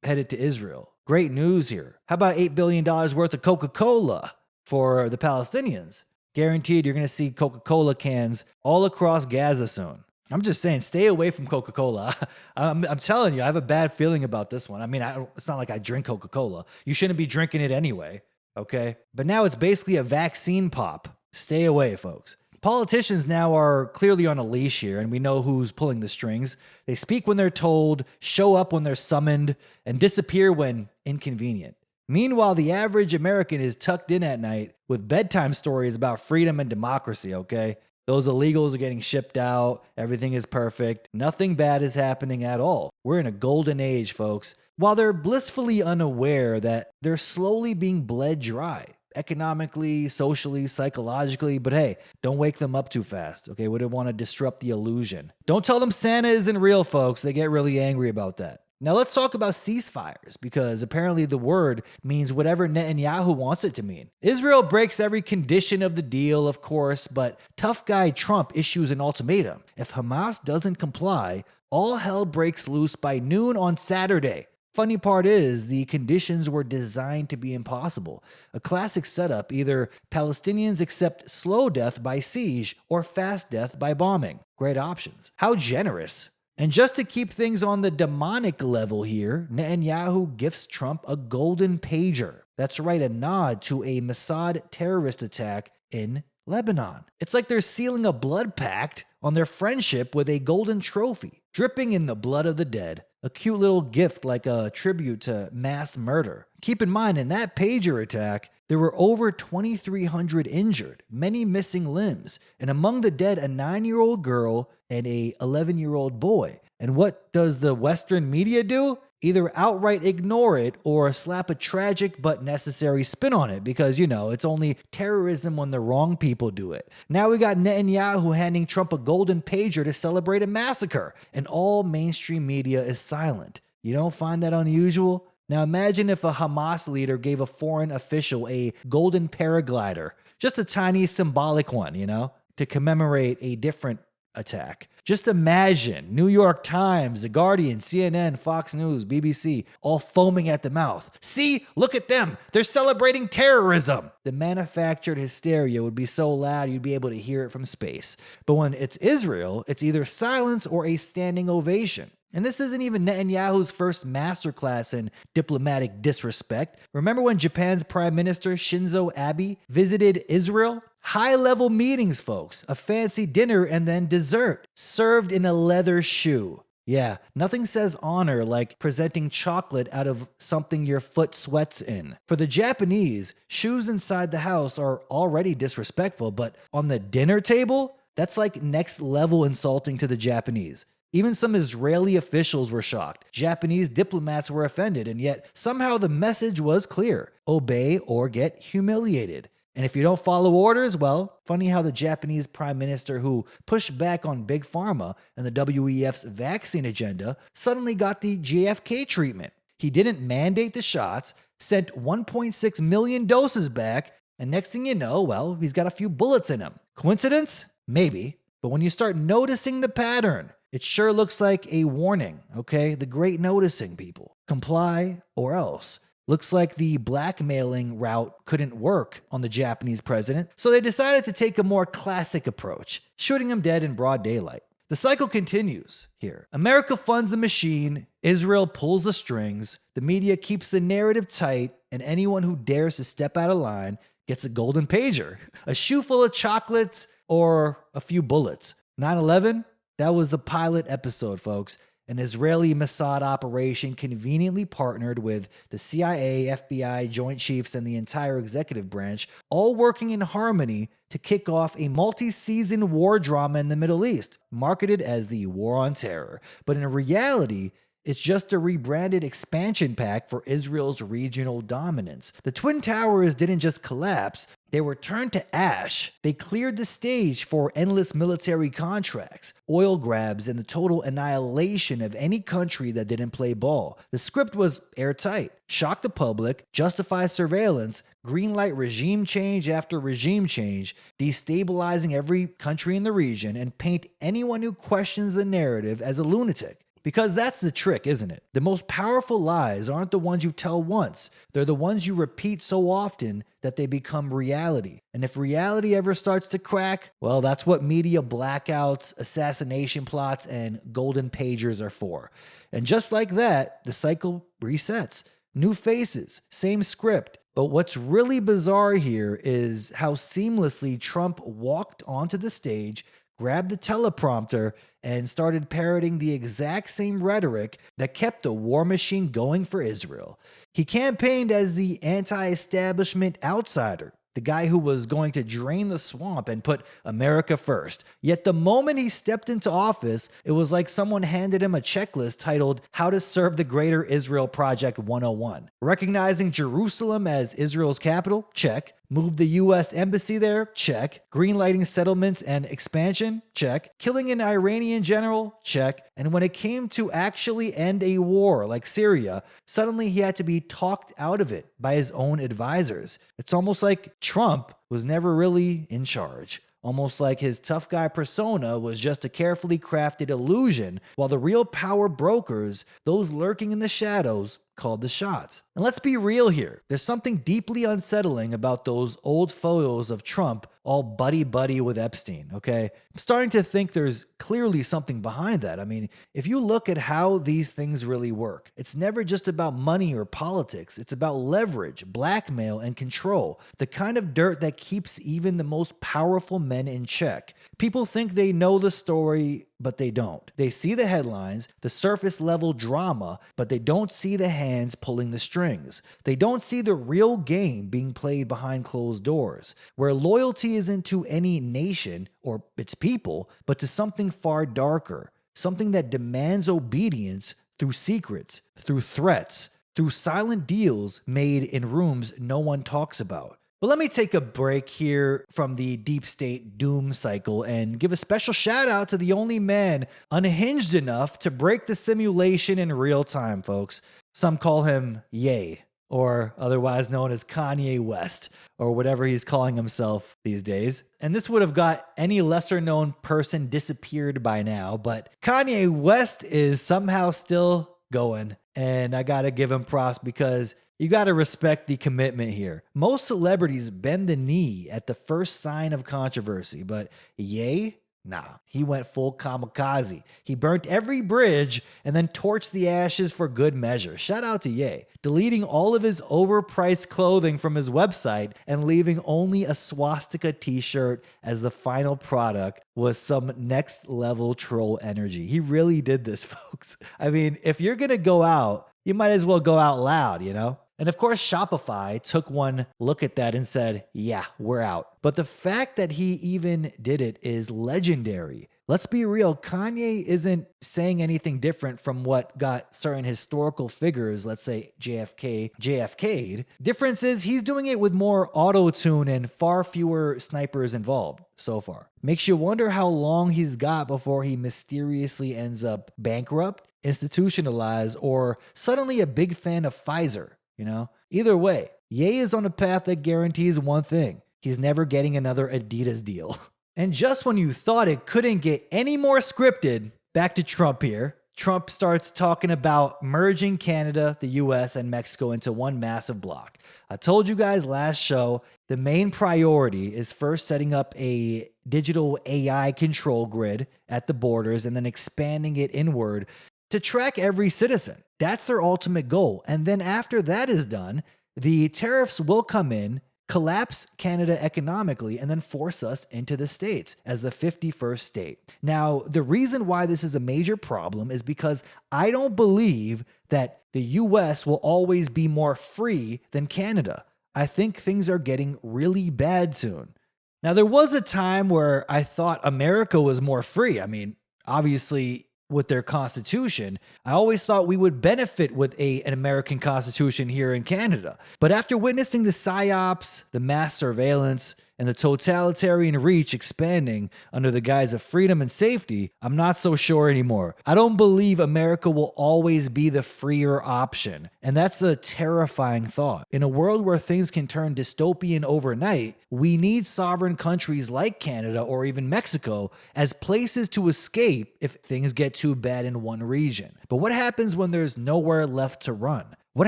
S1: headed to Israel. Great news here. How about $8 billion worth of Coca-Cola for the Palestinians? Guaranteed you're going to see Coca-Cola cans all across Gaza soon. I'm just saying, stay away from Coca-Cola. I'm telling you, I have a bad feeling about this one. I mean, it's not like I drink Coca-Cola. You shouldn't be drinking it anyway. Okay? But now it's basically a vaccine pop. Stay away, folks. Politicians now are clearly on a leash here, and we know who's pulling the strings. They speak when they're told, show up when they're summoned, and disappear when inconvenient. Meanwhile, the average American is tucked in at night with bedtime stories about freedom and democracy, okay? Those illegals are getting shipped out. Everything is perfect. Nothing bad is happening at all. We're in a golden age, folks. While they're blissfully unaware that they're slowly being bled dry, economically, socially, psychologically, but hey, don't wake them up too fast, okay? We don't want to disrupt the illusion. Don't tell them Santa isn't real, folks. They get really angry about that. Now let's talk about ceasefires, because apparently the word means whatever Netanyahu wants it to mean. Israel breaks every condition of the deal, of course, but tough guy Trump issues an ultimatum. If Hamas doesn't comply, all hell breaks loose by noon on Saturday. Funny part is, the conditions were designed to be impossible. A classic setup: either Palestinians accept slow death by siege or fast death by bombing. Great options. How generous. And just to keep things on the demonic level here, Netanyahu gifts Trump a golden pager. That's right, a nod to a Mossad terrorist attack in Lebanon. It's like they're sealing a blood pact on their friendship with a golden trophy, dripping in the blood of the dead. A cute little gift like a tribute to mass murder. Keep in mind, in that pager attack, there were over 2,300 injured, many missing limbs, and among the dead, a 9-year-old girl and a 11-year-old boy. And what does the Western media do? Either outright ignore it or slap a tragic but necessary spin on it, because, you know, it's only terrorism when the wrong people do it. Now we got Netanyahu handing Trump a golden pager to celebrate a massacre, and all mainstream media is silent. You don't find that unusual? Now imagine if a Hamas leader gave a foreign official a golden paraglider, just a tiny symbolic one, you know, to commemorate a different attack. Just imagine New York Times, The Guardian, CNN, Fox News, BBC, all foaming at the mouth. See, look at them. They're celebrating terrorism. The manufactured hysteria would be so loud you'd be able to hear it from space. But when it's Israel, it's either silence or a standing ovation. And this isn't even Netanyahu's first masterclass in diplomatic disrespect. Remember when Japan's Prime Minister Shinzo Abe visited Israel? High-level meetings, folks. A fancy dinner and then dessert, served in a leather shoe. Yeah, nothing says honor like presenting chocolate out of something your foot sweats in. For the Japanese, shoes inside the house are already disrespectful, but on the dinner table, that's like next level insulting to the Japanese. Even some Israeli officials were shocked. Japanese diplomats were offended, and yet somehow the message was clear: obey or get humiliated. And if you don't follow orders, well, funny how the Japanese prime minister who pushed back on Big Pharma and the WEF's vaccine agenda suddenly got the JFK treatment. He didn't mandate the shots, sent 1.6 million doses back, and next thing you know, well, he's got a few bullets in him. Coincidence? Maybe. But when you start noticing the pattern, It sure looks like a warning, okay? The great noticing, people. Comply or else. Looks like the blackmailing route couldn't work on the Japanese president, so they decided to take a more classic approach, shooting him dead in broad daylight. The cycle continues here. America funds the machine, Israel pulls the strings, the media keeps the narrative tight, and anyone who dares to step out of line gets a golden pager, a shoe full of chocolates, or a few bullets. 9/11? That was the pilot episode, folks. An Israeli Mossad operation conveniently partnered with the CIA, FBI, Joint Chiefs, and the entire executive branch, all working in harmony to kick off a multi-season war drama in the Middle East, marketed as the War on Terror. But in reality, it's just a rebranded expansion pack for Israel's regional dominance. The Twin Towers didn't just collapse, they were turned to ash. They cleared the stage for endless military contracts, oil grabs, and the total annihilation of any country that didn't play ball. The script was airtight. Shock the public, justify surveillance, greenlight regime change after regime change, destabilizing every country in the region, and paint anyone who questions the narrative as a lunatic. Because that's the trick, isn't it? The most powerful lies aren't the ones you tell once. They're the ones you repeat so often that they become reality. And if reality ever starts to crack, well, that's what media blackouts, assassination plots, and golden pagers are for. And just like that, the cycle resets. New faces, same script. But what's really bizarre here is how seamlessly Trump walked onto the stage, grabbed the teleprompter, and started parroting the exact same rhetoric that kept the war machine going for Israel. He campaigned as the anti-establishment outsider, the guy who was going to drain the swamp and put America first. Yet the moment he stepped into office, it was like someone handed him a checklist titled How to Serve the Greater Israel Project 101. Recognizing Jerusalem as Israel's capital? Check. Move the U.S. embassy there? Check. Greenlighting settlements and expansion? Check. Killing an Iranian general? Check. And when it came to actually end a war like Syria, suddenly he had to be talked out of it by his own advisors. It's almost like Trump was never really in charge. Almost like his tough guy persona was just a carefully crafted illusion, while the real power brokers, those lurking in the shadows, called the shots. And let's be real here. There's something deeply unsettling about those old photos of Trump all buddy-buddy with Epstein, okay? I'm starting to think there's clearly something behind that. I mean, if you look at how these things really work, it's never just about money or politics. It's about leverage, blackmail, and control. The kind of dirt that keeps even the most powerful men in check. People think they know the story, but they don't. They see the headlines, the surface level drama, but they don't see the hands pulling the strings. They don't see the real game being played behind closed doors, where loyalty isn't to any nation or its people, but to something far darker, something that demands obedience through secrets, through threats, through silent deals made in rooms no one talks about. But let me take a break here from the deep state doom cycle and give a special shout out to the only man unhinged enough to break the simulation in real time, folks. Some call him Ye, or otherwise known as Kanye West, or whatever he's calling himself these days. And this would have got any lesser known person disappeared by now, but Kanye West is somehow still going, and I gotta give him props because you got to respect the commitment here. Most celebrities bend the knee at the first sign of controversy, but Ye? Nah, he went full kamikaze. He burnt every bridge and then torched the ashes for good measure. Shout out to Ye, deleting all of his overpriced clothing from his website and leaving only a swastika t-shirt as the final product was some next level troll energy. He really did this, folks. I mean, if you're going to go out, you might as well go out loud, you know? And of course, Shopify took one look at that and said, yeah, we're out. But the fact that he even did it is legendary. Let's be real, Kanye isn't saying anything different from what got certain historical figures, let's say JFK'd. Difference is he's doing it with more auto-tune and far fewer snipers involved so far. Makes you wonder how long he's got before he mysteriously ends up bankrupt, institutionalized, or suddenly a big fan of Pfizer. You know, either way, Ye is on a path that guarantees one thing. He's never getting another Adidas deal. And just when you thought it couldn't get any more scripted, back to Trump here. Trump starts talking about merging Canada, the US, and Mexico into one massive block. I told you guys last show, the main priority is first setting up a digital AI control grid at the borders and then expanding it inward to track every citizen. That's their ultimate goal. And then after that is done, the tariffs will come in, collapse Canada economically, and then force us into the States as the 51st state. Now, the reason why this is a major problem is because I don't believe that the US will always be more free than Canada. I think things are getting really bad soon. Now, there was a time where I thought America was more free. I mean, obviously, with their constitution, I always thought we would benefit with an American constitution here in Canada. But after witnessing the psyops, the mass surveillance, and the totalitarian reach expanding under the guise of freedom and safety, I'm not so sure anymore. I don't believe America will always be the freer option. And that's a terrifying thought. In a world where things can turn dystopian overnight, we need sovereign countries like Canada or even Mexico as places to escape if things get too bad in one region. But what happens when there's nowhere left to run? What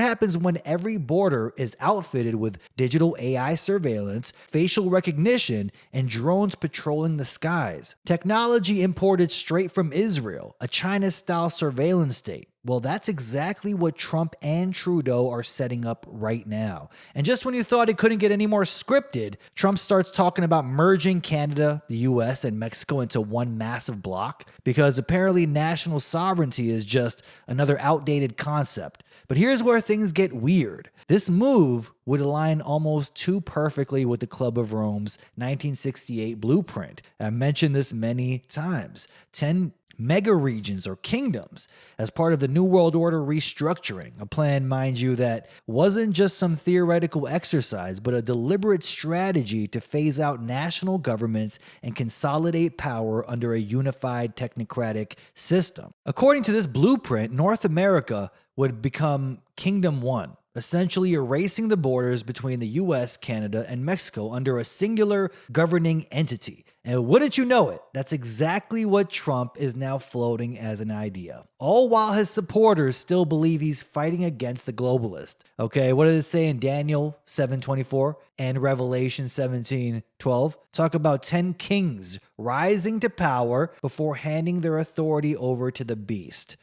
S1: happens when every border is outfitted with digital AI surveillance, facial recognition, and drones patrolling the skies? Technology imported straight from Israel, a China-style surveillance state. Well, that's exactly what Trump and Trudeau are setting up right now. And just when you thought it couldn't get any more scripted, Trump starts talking about merging Canada, the US, and Mexico into one massive block, because apparently national sovereignty is just another outdated concept. But here's where things get weird. This move would align almost too perfectly with the Club of Rome's 1968 blueprint. I mentioned this many times. 10 mega regions or kingdoms as part of the New World Order restructuring, a plan, mind you, that wasn't just some theoretical exercise, but a deliberate strategy to phase out national governments and consolidate power under a unified technocratic system. According to this blueprint, North America would become Kingdom 1, essentially erasing the borders between the US, Canada, and Mexico under a singular governing entity. And wouldn't you know it, that's exactly what Trump is now floating as an idea. All while his supporters still believe he's fighting against the globalist. Okay, what does it say in Daniel 7:24 and Revelation 17:12? Talk about 10 kings rising to power before handing their authority over to the beast.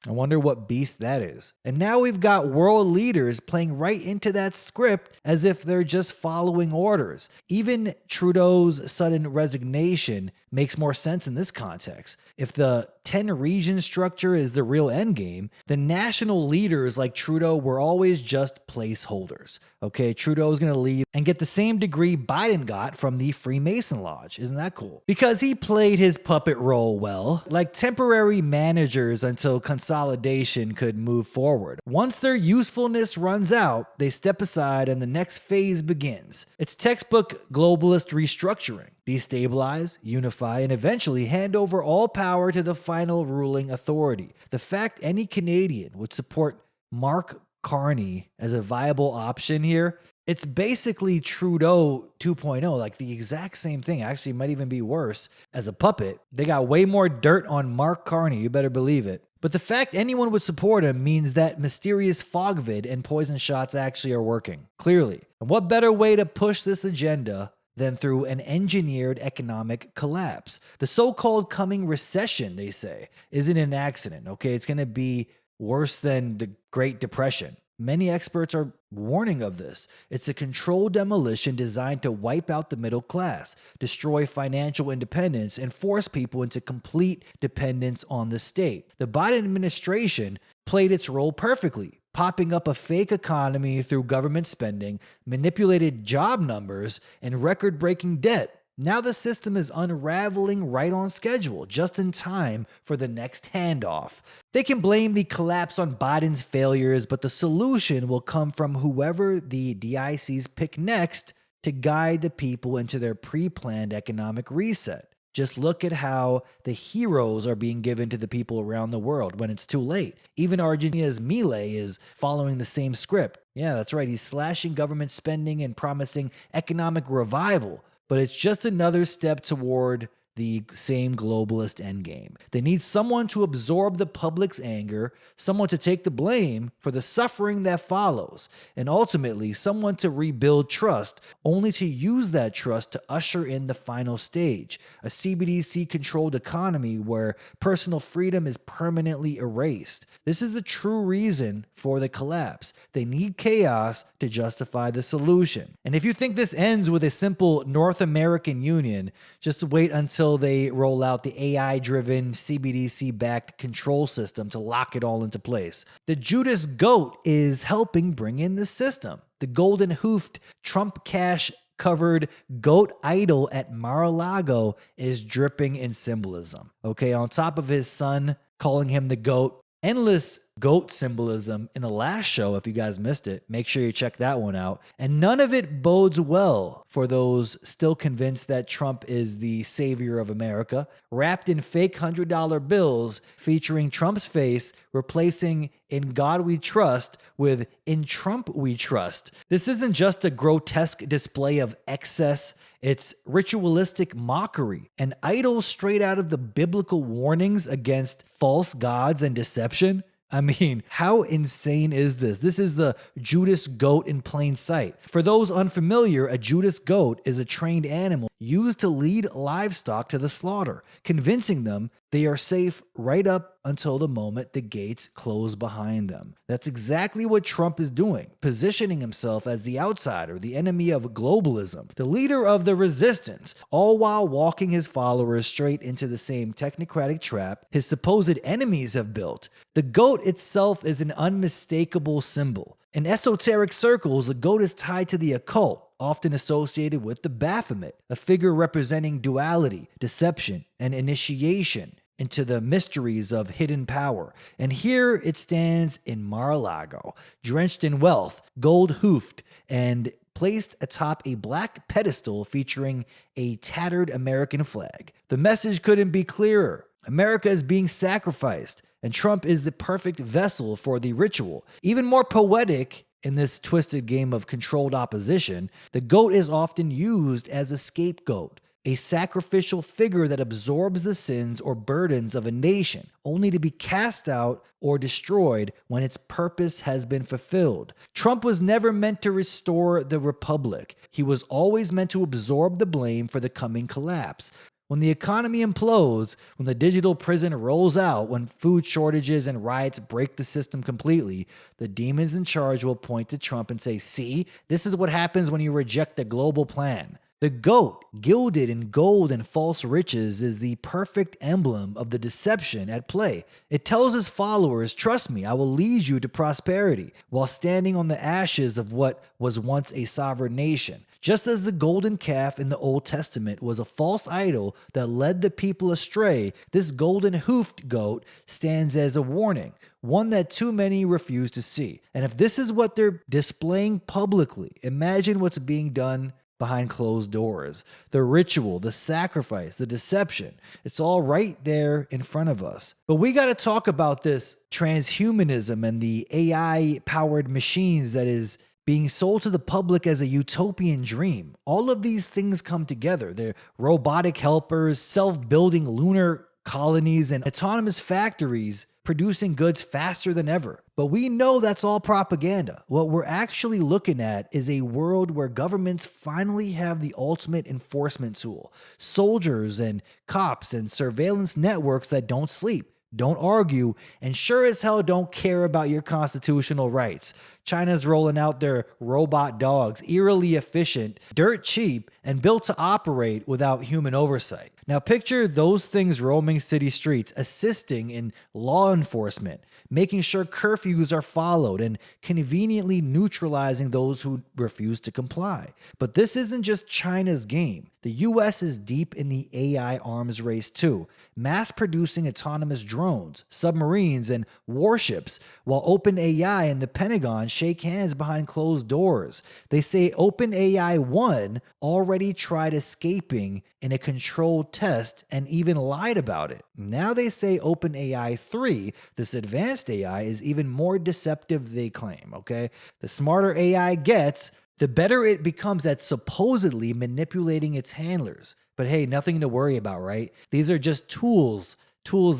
S1: I wonder what beast that is. And now we've got world leaders playing right into that script as if they're just following orders. Even Trudeau's sudden resignation makes more sense in this context. If the 10 region structure is the real endgame, the national leaders like Trudeau were always just placeholders. Okay, Trudeau's gonna leave and get the same degree Biden got from the Freemason Lodge. Isn't that cool? Because he played his puppet role well, like temporary managers until consolidation could move forward. Once their usefulness runs out, they step aside and the next phase begins. It's textbook globalist restructuring. Destabilize, unify, and eventually hand over all power to the final ruling authority. The fact any Canadian would support Mark Carney as a viable option here, it's basically Trudeau 2.0, like the exact same thing. Actually, it might even be worse. As a puppet, they got way more dirt on Mark Carney, you better believe it. But the fact anyone would support him means that mysterious fog vid and poison shots actually are working, clearly. And what better way to push this agenda than through an engineered economic collapse? The so-called coming recession, they say, isn't an accident, okay? It's going to be worse than the Great Depression. Many experts are warning of this. It's a controlled demolition designed to wipe out the middle class, destroy financial independence, and force people into complete dependence on the state. The Biden administration played its role perfectly, popping up a fake economy through government spending, manipulated job numbers, and record-breaking debt. Now the system is unraveling right on schedule, just in time for the next handoff. They can blame the collapse on Biden's failures, but the solution will come from whoever the DICs pick next to guide the people into their pre-planned economic reset. Just look at how the heroes are being given to the people around the world when it's too late. Even Argentina's Milei is following the same script. Yeah, that's right. He's slashing government spending and promising economic revival. But it's just another step toward the same globalist endgame. They need someone to absorb the public's anger, someone to take the blame for the suffering that follows, and ultimately someone to rebuild trust, only to use that trust to usher in the final stage, a CBDC-controlled economy where personal freedom is permanently erased. This is the true reason for the collapse. They need chaos to justify the solution. And if you think this ends with a simple North American Union, just wait until they roll out the AI-driven CBDC-backed control system to lock it all into place. The Judas goat is helping bring in the system. The golden-hoofed Trump cash covered goat idol at Mar-a-Lago is dripping in symbolism. Okay, on top of his son calling him the goat, endless goat symbolism in the last show. If you guys missed it, make sure you check that one out. And none of it bodes well for those still convinced that Trump is the savior of America, wrapped in fake $100 bills featuring Trump's face, replacing "In God We Trust" with "In Trump We Trust." This isn't just a grotesque display of excess, it's ritualistic mockery, an idol straight out of the biblical warnings against false gods and deception. I mean, how insane is this? This is the Judas goat in plain sight. For those unfamiliar, a Judas goat is a trained animal used to lead livestock to the slaughter, convincing them they are safe right up until the moment the gates close behind them. That's exactly what Trump is doing, positioning himself as the outsider, the enemy of globalism, the leader of the resistance, all while walking his followers straight into the same technocratic trap his supposed enemies have built. The goat itself is an unmistakable symbol. In esoteric circles, the goat is tied to the occult, often associated with the Baphomet, a figure representing duality, deception, and initiation into the mysteries of hidden power. And here it stands in Mar-a-Lago, drenched in wealth, gold-hoofed, and placed atop a black pedestal featuring a tattered American flag. The message couldn't be clearer. America is being sacrificed, and Trump is the perfect vessel for the ritual. Even more poetic, in this twisted game of controlled opposition, the goat is often used as a scapegoat, a sacrificial figure that absorbs the sins or burdens of a nation, only to be cast out or destroyed when its purpose has been fulfilled. Trump was never meant to restore the republic. He was always meant to absorb the blame for the coming collapse. When the economy implodes, when the digital prison rolls out, when food shortages and riots break the system completely, the demons in charge will point to Trump and say, "See, this is what happens when you reject the global plan." The goat, gilded in gold and false riches, is the perfect emblem of the deception at play. It tells his followers, "Trust me, I will lead you to prosperity," while standing on the ashes of what was once a sovereign nation. Just as the golden calf in the Old Testament was a false idol that led the people astray, this golden-hoofed goat stands as a warning, one that too many refuse to see. And if this is what they're displaying publicly, imagine what's being done behind closed doors. The ritual, the sacrifice, the deception, it's all right there in front of us. But we got to talk about this transhumanism and the AI-powered machines that is being sold to the public as a utopian dream. All of these things come together. They're robotic helpers, self-building lunar colonies, and autonomous factories producing goods faster than ever. But we know that's all propaganda. What we're actually looking at is a world where governments finally have the ultimate enforcement tool. Soldiers and cops and surveillance networks that don't sleep, don't argue, and sure as hell don't care about your constitutional rights. China's rolling out their robot dogs, eerily efficient, dirt cheap, and built to operate without human oversight. Now picture those things roaming city streets, assisting in law enforcement, making sure curfews are followed, and conveniently neutralizing those who refuse to comply. But this isn't just China's game. The US is deep in the AI arms race too, mass producing autonomous drones, submarines, and warships, while OpenAI and the Pentagon shake hands behind closed doors. They say OpenAI 1 already tried escaping in a controlled test and even lied about it. Now they say OpenAI 3, this advanced AI, is even more deceptive, they claim, okay? The smarter AI gets, the better it becomes at supposedly manipulating its handlers. But hey, nothing to worry about, right? These are just tools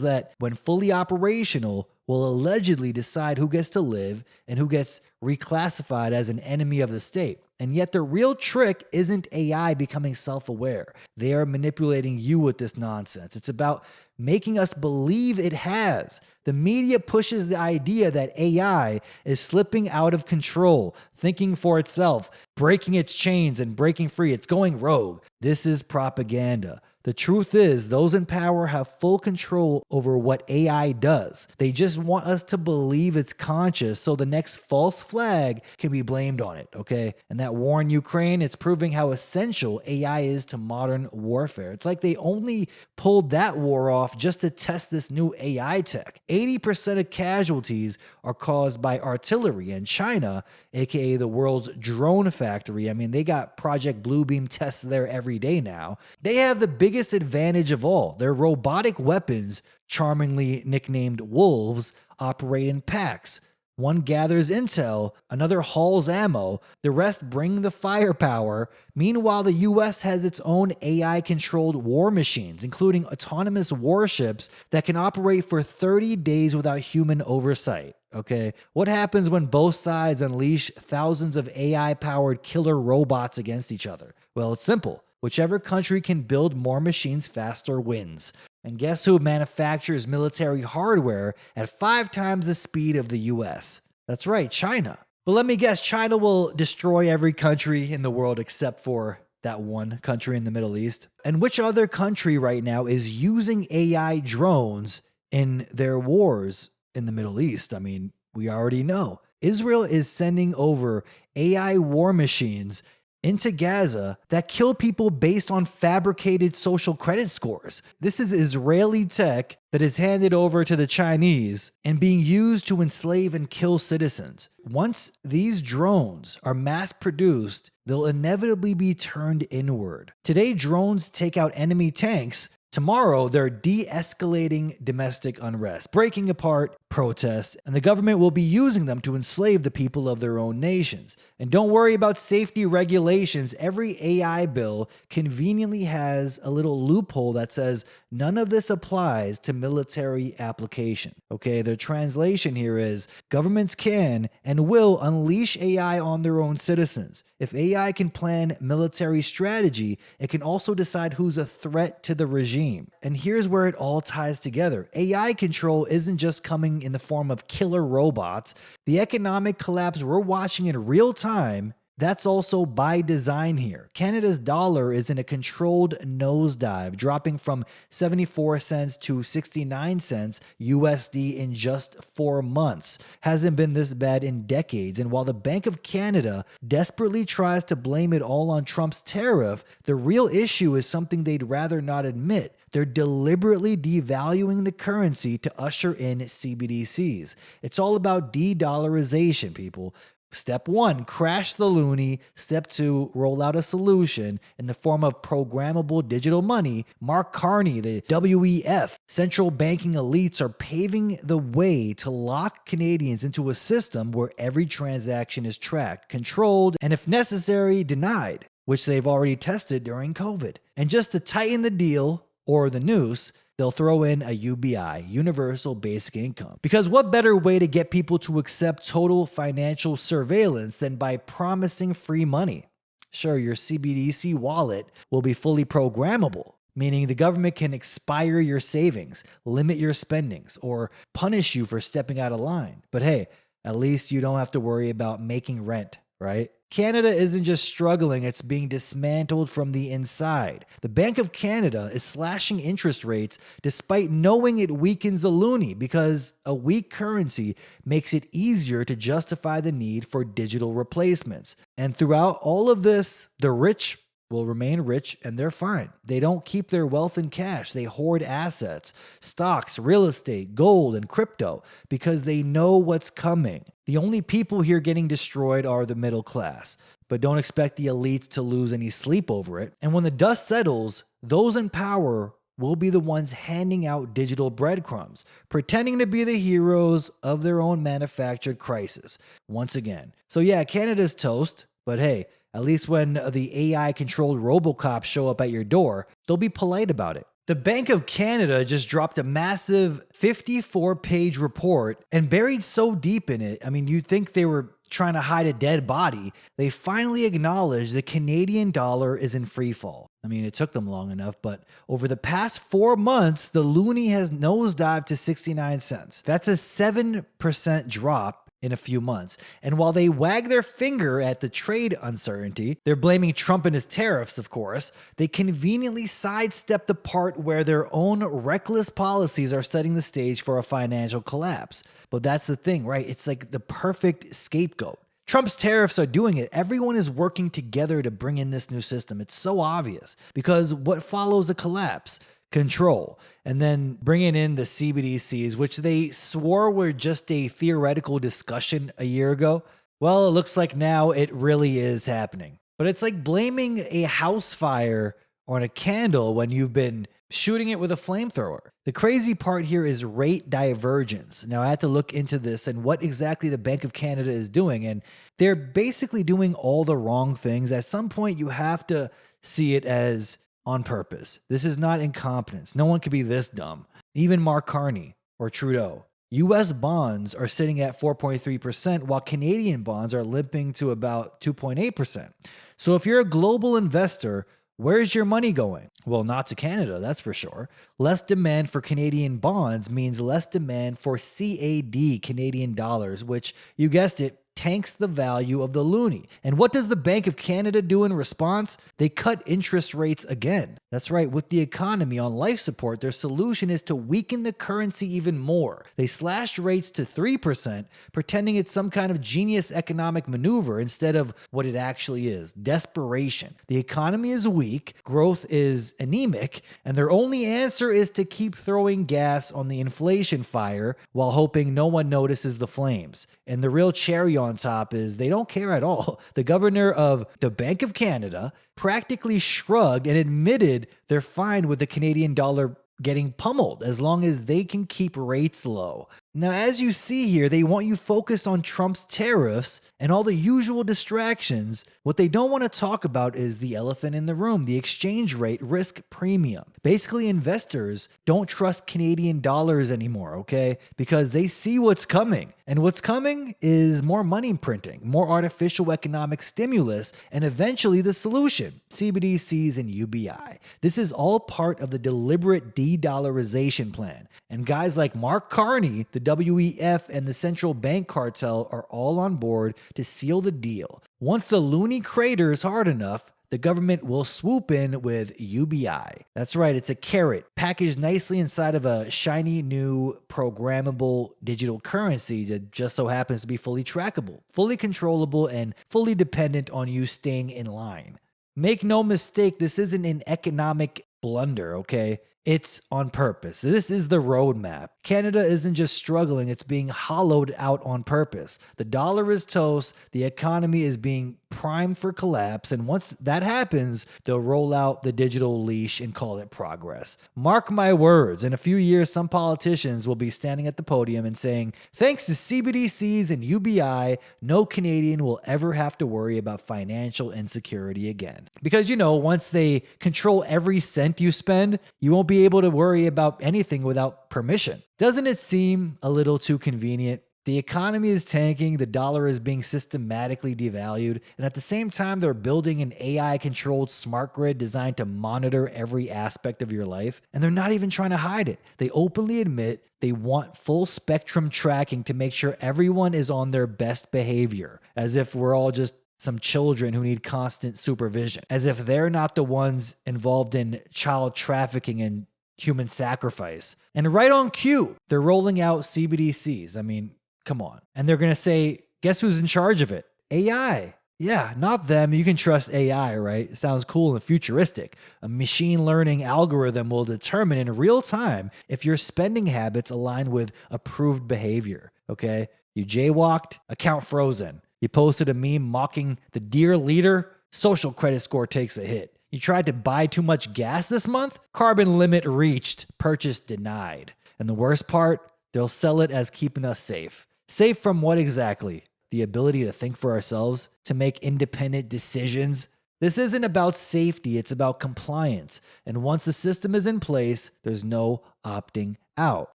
S1: that, when fully operational, will allegedly decide who gets to live and who gets reclassified as an enemy of the state. And yet the real trick isn't AI becoming self-aware. They are manipulating you with this nonsense. It's about making us believe it has. The media pushes the idea that AI is slipping out of control, thinking for itself, breaking its chains and breaking free. It's going rogue. This is propaganda. The truth is, those in power have full control over what AI does. They just want us to believe it's conscious so the next false flag can be blamed on it, okay? And that war in Ukraine, it's proving how essential AI is to modern warfare. It's like they only pulled that war off just to test this new AI tech. 80% of casualties are caused by artillery, and China, aka the world's drone factory, I mean, they got Project Bluebeam tests there every day now. They have the biggest advantage of all. Their robotic weapons, charmingly nicknamed wolves, operate in packs. One gathers intel, another hauls ammo, the rest bring the firepower. Meanwhile, the US has its own AI-controlled war machines, including autonomous warships that can operate for 30 days without human oversight. Okay, what happens when both sides unleash thousands of AI-powered killer robots against each other? Well, it's simple. Whichever country can build more machines faster wins. And guess who manufactures military hardware at 5 times the speed of the US? That's right, China. But let me guess, China will destroy every country in the world except for that one country in the Middle East. And which other country right now is using AI drones in their wars in the Middle East? I mean, we already know. Israel is sending over AI war machines into Gaza that kill people based on fabricated social credit scores. This is Israeli tech that is handed over to the Chinese and being used to enslave and kill citizens. Once these drones are mass produced, they'll inevitably be turned inward. Today, drones take out enemy tanks. Tomorrow, they're de-escalating domestic unrest, breaking apart protests, and the government will be using them to enslave the people of their own nations. And don't worry about safety regulations. Every AI bill conveniently has a little loophole that says none of this applies to military application. Okay, the translation here is governments can and will unleash AI on their own citizens. If AI can plan military strategy, it can also decide who's a threat to the regime. And here's where it all ties together. AI control isn't just coming in the form of killer robots. The economic collapse we're watching in real time, that's also by design here. Canada's dollar is in a controlled nosedive, dropping from 74 cents to 69 cents USD in just 4 months. Hasn't been this bad in decades. And while the Bank of Canada desperately tries to blame it all on Trump's tariff, the real issue is something they'd rather not admit. They're deliberately devaluing the currency to usher in CBDCs. It's all about de-dollarization, people. Step 1, crash the loonie. Step 2, roll out a solution in the form of programmable digital money. Mark Carney, the WEF, central banking elites are paving the way to lock Canadians into a system where every transaction is tracked, controlled, and if necessary, denied, which they've already tested during COVID. And just to tighten the deal, or the noose, they'll throw in a UBI, Universal Basic Income. Because what better way to get people to accept total financial surveillance than by promising free money? Sure, your CBDC wallet will be fully programmable, meaning the government can expire your savings, limit your spendings, or punish you for stepping out of line. But hey, at least you don't have to worry about making rent, right? Canada isn't just struggling, it's being dismantled from the inside. The Bank of Canada is slashing interest rates despite knowing it weakens the loonie, because a weak currency makes it easier to justify the need for digital replacements. And throughout all of this, the rich will remain rich and they're fine. They don't keep their wealth in cash. They hoard assets, stocks, real estate, gold, and crypto because they know what's coming. The only people here getting destroyed are the middle class, but don't expect the elites to lose any sleep over it. And when the dust settles, those in power will be the ones handing out digital breadcrumbs, pretending to be the heroes of their own manufactured crisis once again. So yeah, Canada's toast, but hey, at least when the AI-controlled Robocops show up at your door, they'll be polite about it. The Bank of Canada just dropped a massive 54-page report, and buried so deep in it, I mean, you'd think they were trying to hide a dead body. They finally acknowledged the Canadian dollar is in free fall. I mean, it took them long enough, but over the past 4 months, the loonie has nosedived to 69 cents. That's a 7% drop in a few months. And while they wag their finger at the trade uncertainty, they're blaming Trump and his tariffs, of course, they conveniently sidestep the part where their own reckless policies are setting the stage for a financial collapse. But that's the thing, right? It's like the perfect scapegoat. Trump's tariffs are doing it. Everyone is working together to bring in this new system. It's so obvious because what follows a collapse? Control. And then bringing in the CBDCs, which they swore were just a theoretical discussion a year ago. Well, it looks like now it really is happening. But it's like blaming a house fire on a candle when you've been shooting it with a flamethrower. The crazy part here is rate divergence. Now, I had to look into this and what exactly the Bank of Canada is doing. And they're basically doing all the wrong things. At some point, you have to see it as on purpose. This is not incompetence. No one could be this dumb. Even Mark Carney or Trudeau. US bonds are sitting at 4.3%, while Canadian bonds are limping to about 2.8%. So if you're a global investor, where's your money going? Well, not to Canada, that's for sure. Less demand for Canadian bonds means less demand for CAD, Canadian dollars, which, you guessed it, tanks the value of the loonie. And what does the Bank of Canada do in response? They cut interest rates again. That's right, with the economy on life support, their solution is to weaken the currency even more. They slashed rates to 3%, pretending it's some kind of genius economic maneuver instead of what it actually is, desperation. The economy is weak, growth is anemic, and their only answer is to keep throwing gas on the inflation fire while hoping no one notices the flames. And the real cherry on top is they don't care at all. The governor of the Bank of Canada practically shrugged and admitted they're fine with the Canadian dollar getting pummeled as long as they can keep rates low. Now, as you see here, they want you focused on Trump's tariffs and all the usual distractions. What they don't want to talk about is the elephant in the room, the exchange rate risk premium. Basically, investors don't trust Canadian dollars anymore, okay? Because they see what's coming. And what's coming is more money printing, more artificial economic stimulus, and eventually the solution, CBDCs and UBI. This is all part of the deliberate de-dollarization plan. And guys like Mark Carney, the WEF, and the central bank cartel are all on board to seal the deal. Once the loonie craters hard enough, the government will swoop in with UBI. That's right, it's a carrot packaged nicely inside of a shiny new programmable digital currency that just so happens to be fully trackable, fully controllable, and fully dependent on you staying in line. Make no mistake, this isn't an economic blunder, okay? It's on purpose. This is the roadmap. Canada isn't just struggling, it's being hollowed out on purpose. The dollar is toast, the economy is being primed for collapse, and once that happens, they'll roll out the digital leash and call it progress. Mark my words, in a few years, some politicians will be standing at the podium and saying, thanks to CBDCs and UBI, no Canadian will ever have to worry about financial insecurity again. Because, once they control every cent you spend, you won't be able to worry about anything without permission. Doesn't it seem a little too convenient? The economy is tanking, the dollar is being systematically devalued, and at the same time, they're building an AI-controlled smart grid designed to monitor every aspect of your life, and they're not even trying to hide it. They openly admit they want full spectrum tracking to make sure everyone is on their best behavior, as if we're all just some children who need constant supervision, as if they're not the ones involved in child trafficking and human sacrifice. And right on cue, they're rolling out CBDCs. I mean, come on. And they're going to say, guess who's in charge of it? AI. Yeah, not them. You can trust AI, right? It sounds cool and futuristic. A machine learning algorithm will determine in real time if your spending habits align with approved behavior, okay? You jaywalked, account frozen. You posted a meme mocking the dear leader, social credit score takes a hit. You tried to buy too much gas this month? Carbon limit reached, purchase denied. And the worst part, they'll sell it as keeping us safe. Safe from what exactly? The ability to think for ourselves, to make independent decisions? This isn't about safety, it's about compliance. And once the system is in place, there's no opting out.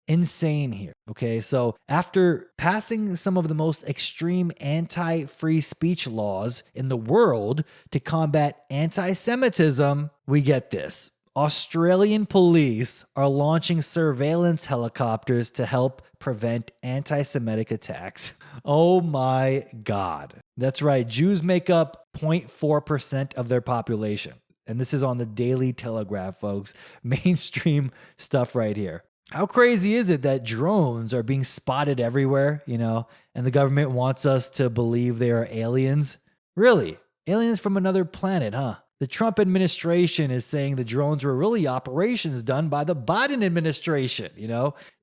S1: Insane here. Okay, so after passing some of the most extreme anti-free speech laws in the world to combat anti-Semitism, we get this. Australian police are launching surveillance helicopters to help prevent anti-Semitic attacks. Oh my God. That's right. Jews make up 0.4% of their population. And this is on the Daily Telegraph, folks. Mainstream stuff right here. How crazy is it that drones are being spotted everywhere, and the government wants us to believe they are aliens? Really? Aliens from another planet, huh? The Trump administration is saying the drones were really operations done by the Biden administration,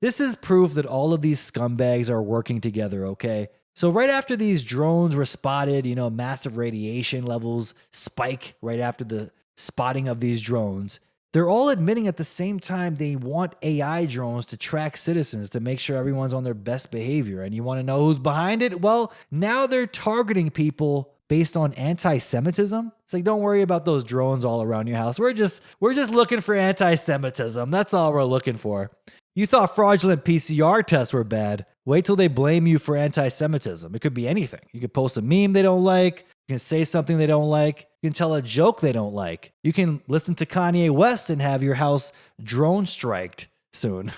S1: This is proof that all of these scumbags are working together, okay? So right after these drones were spotted, massive radiation levels spike right after the spotting of these drones. They're all admitting at the same time they want AI drones to track citizens to make sure everyone's on their best behavior. And you want to know who's behind it? Well, now they're targeting people based on anti-Semitism. It's like, don't worry about those drones all around your house. We're just looking for anti-Semitism. That's all we're looking for. You thought fraudulent PCR tests were bad. Wait till they blame you for anti-Semitism. It could be anything. You could post a meme they don't like. You can say something they don't like. You can tell a joke they don't like. You can listen to Kanye West and have your house drone striked soon.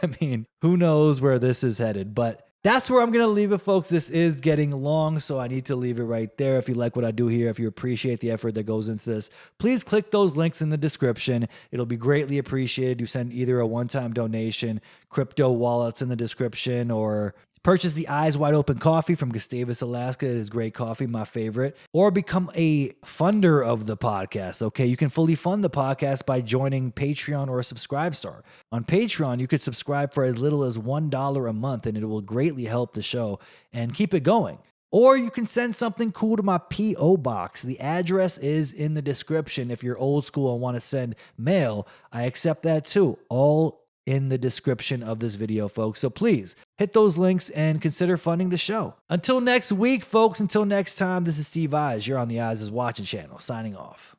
S1: I mean, who knows where this is headed, but that's where I'm going to leave it, folks. This is getting long, so I need to leave it right there. If you like what I do here, if you appreciate the effort that goes into this, please click those links in the description. It'll be greatly appreciated. You send either a one-time donation, crypto wallets in the description, or purchase the Eyes Wide Open coffee from Gustavus, Alaska. It is great coffee, my favorite. Or become a funder of the podcast, okay? You can fully fund the podcast by joining Patreon or Subscribestar. On Patreon, you could subscribe for as little as $1 a month, and it will greatly help the show and keep it going. Or you can send something cool to my P.O. box. The address is in the description. If you're old school and want to send mail, I accept that too. All in the description of this video, folks. So please hit those links and consider funding the show. Until next week, folks, until next time, this is Steve Eyes. You're on the Eyes is Watching channel, signing off.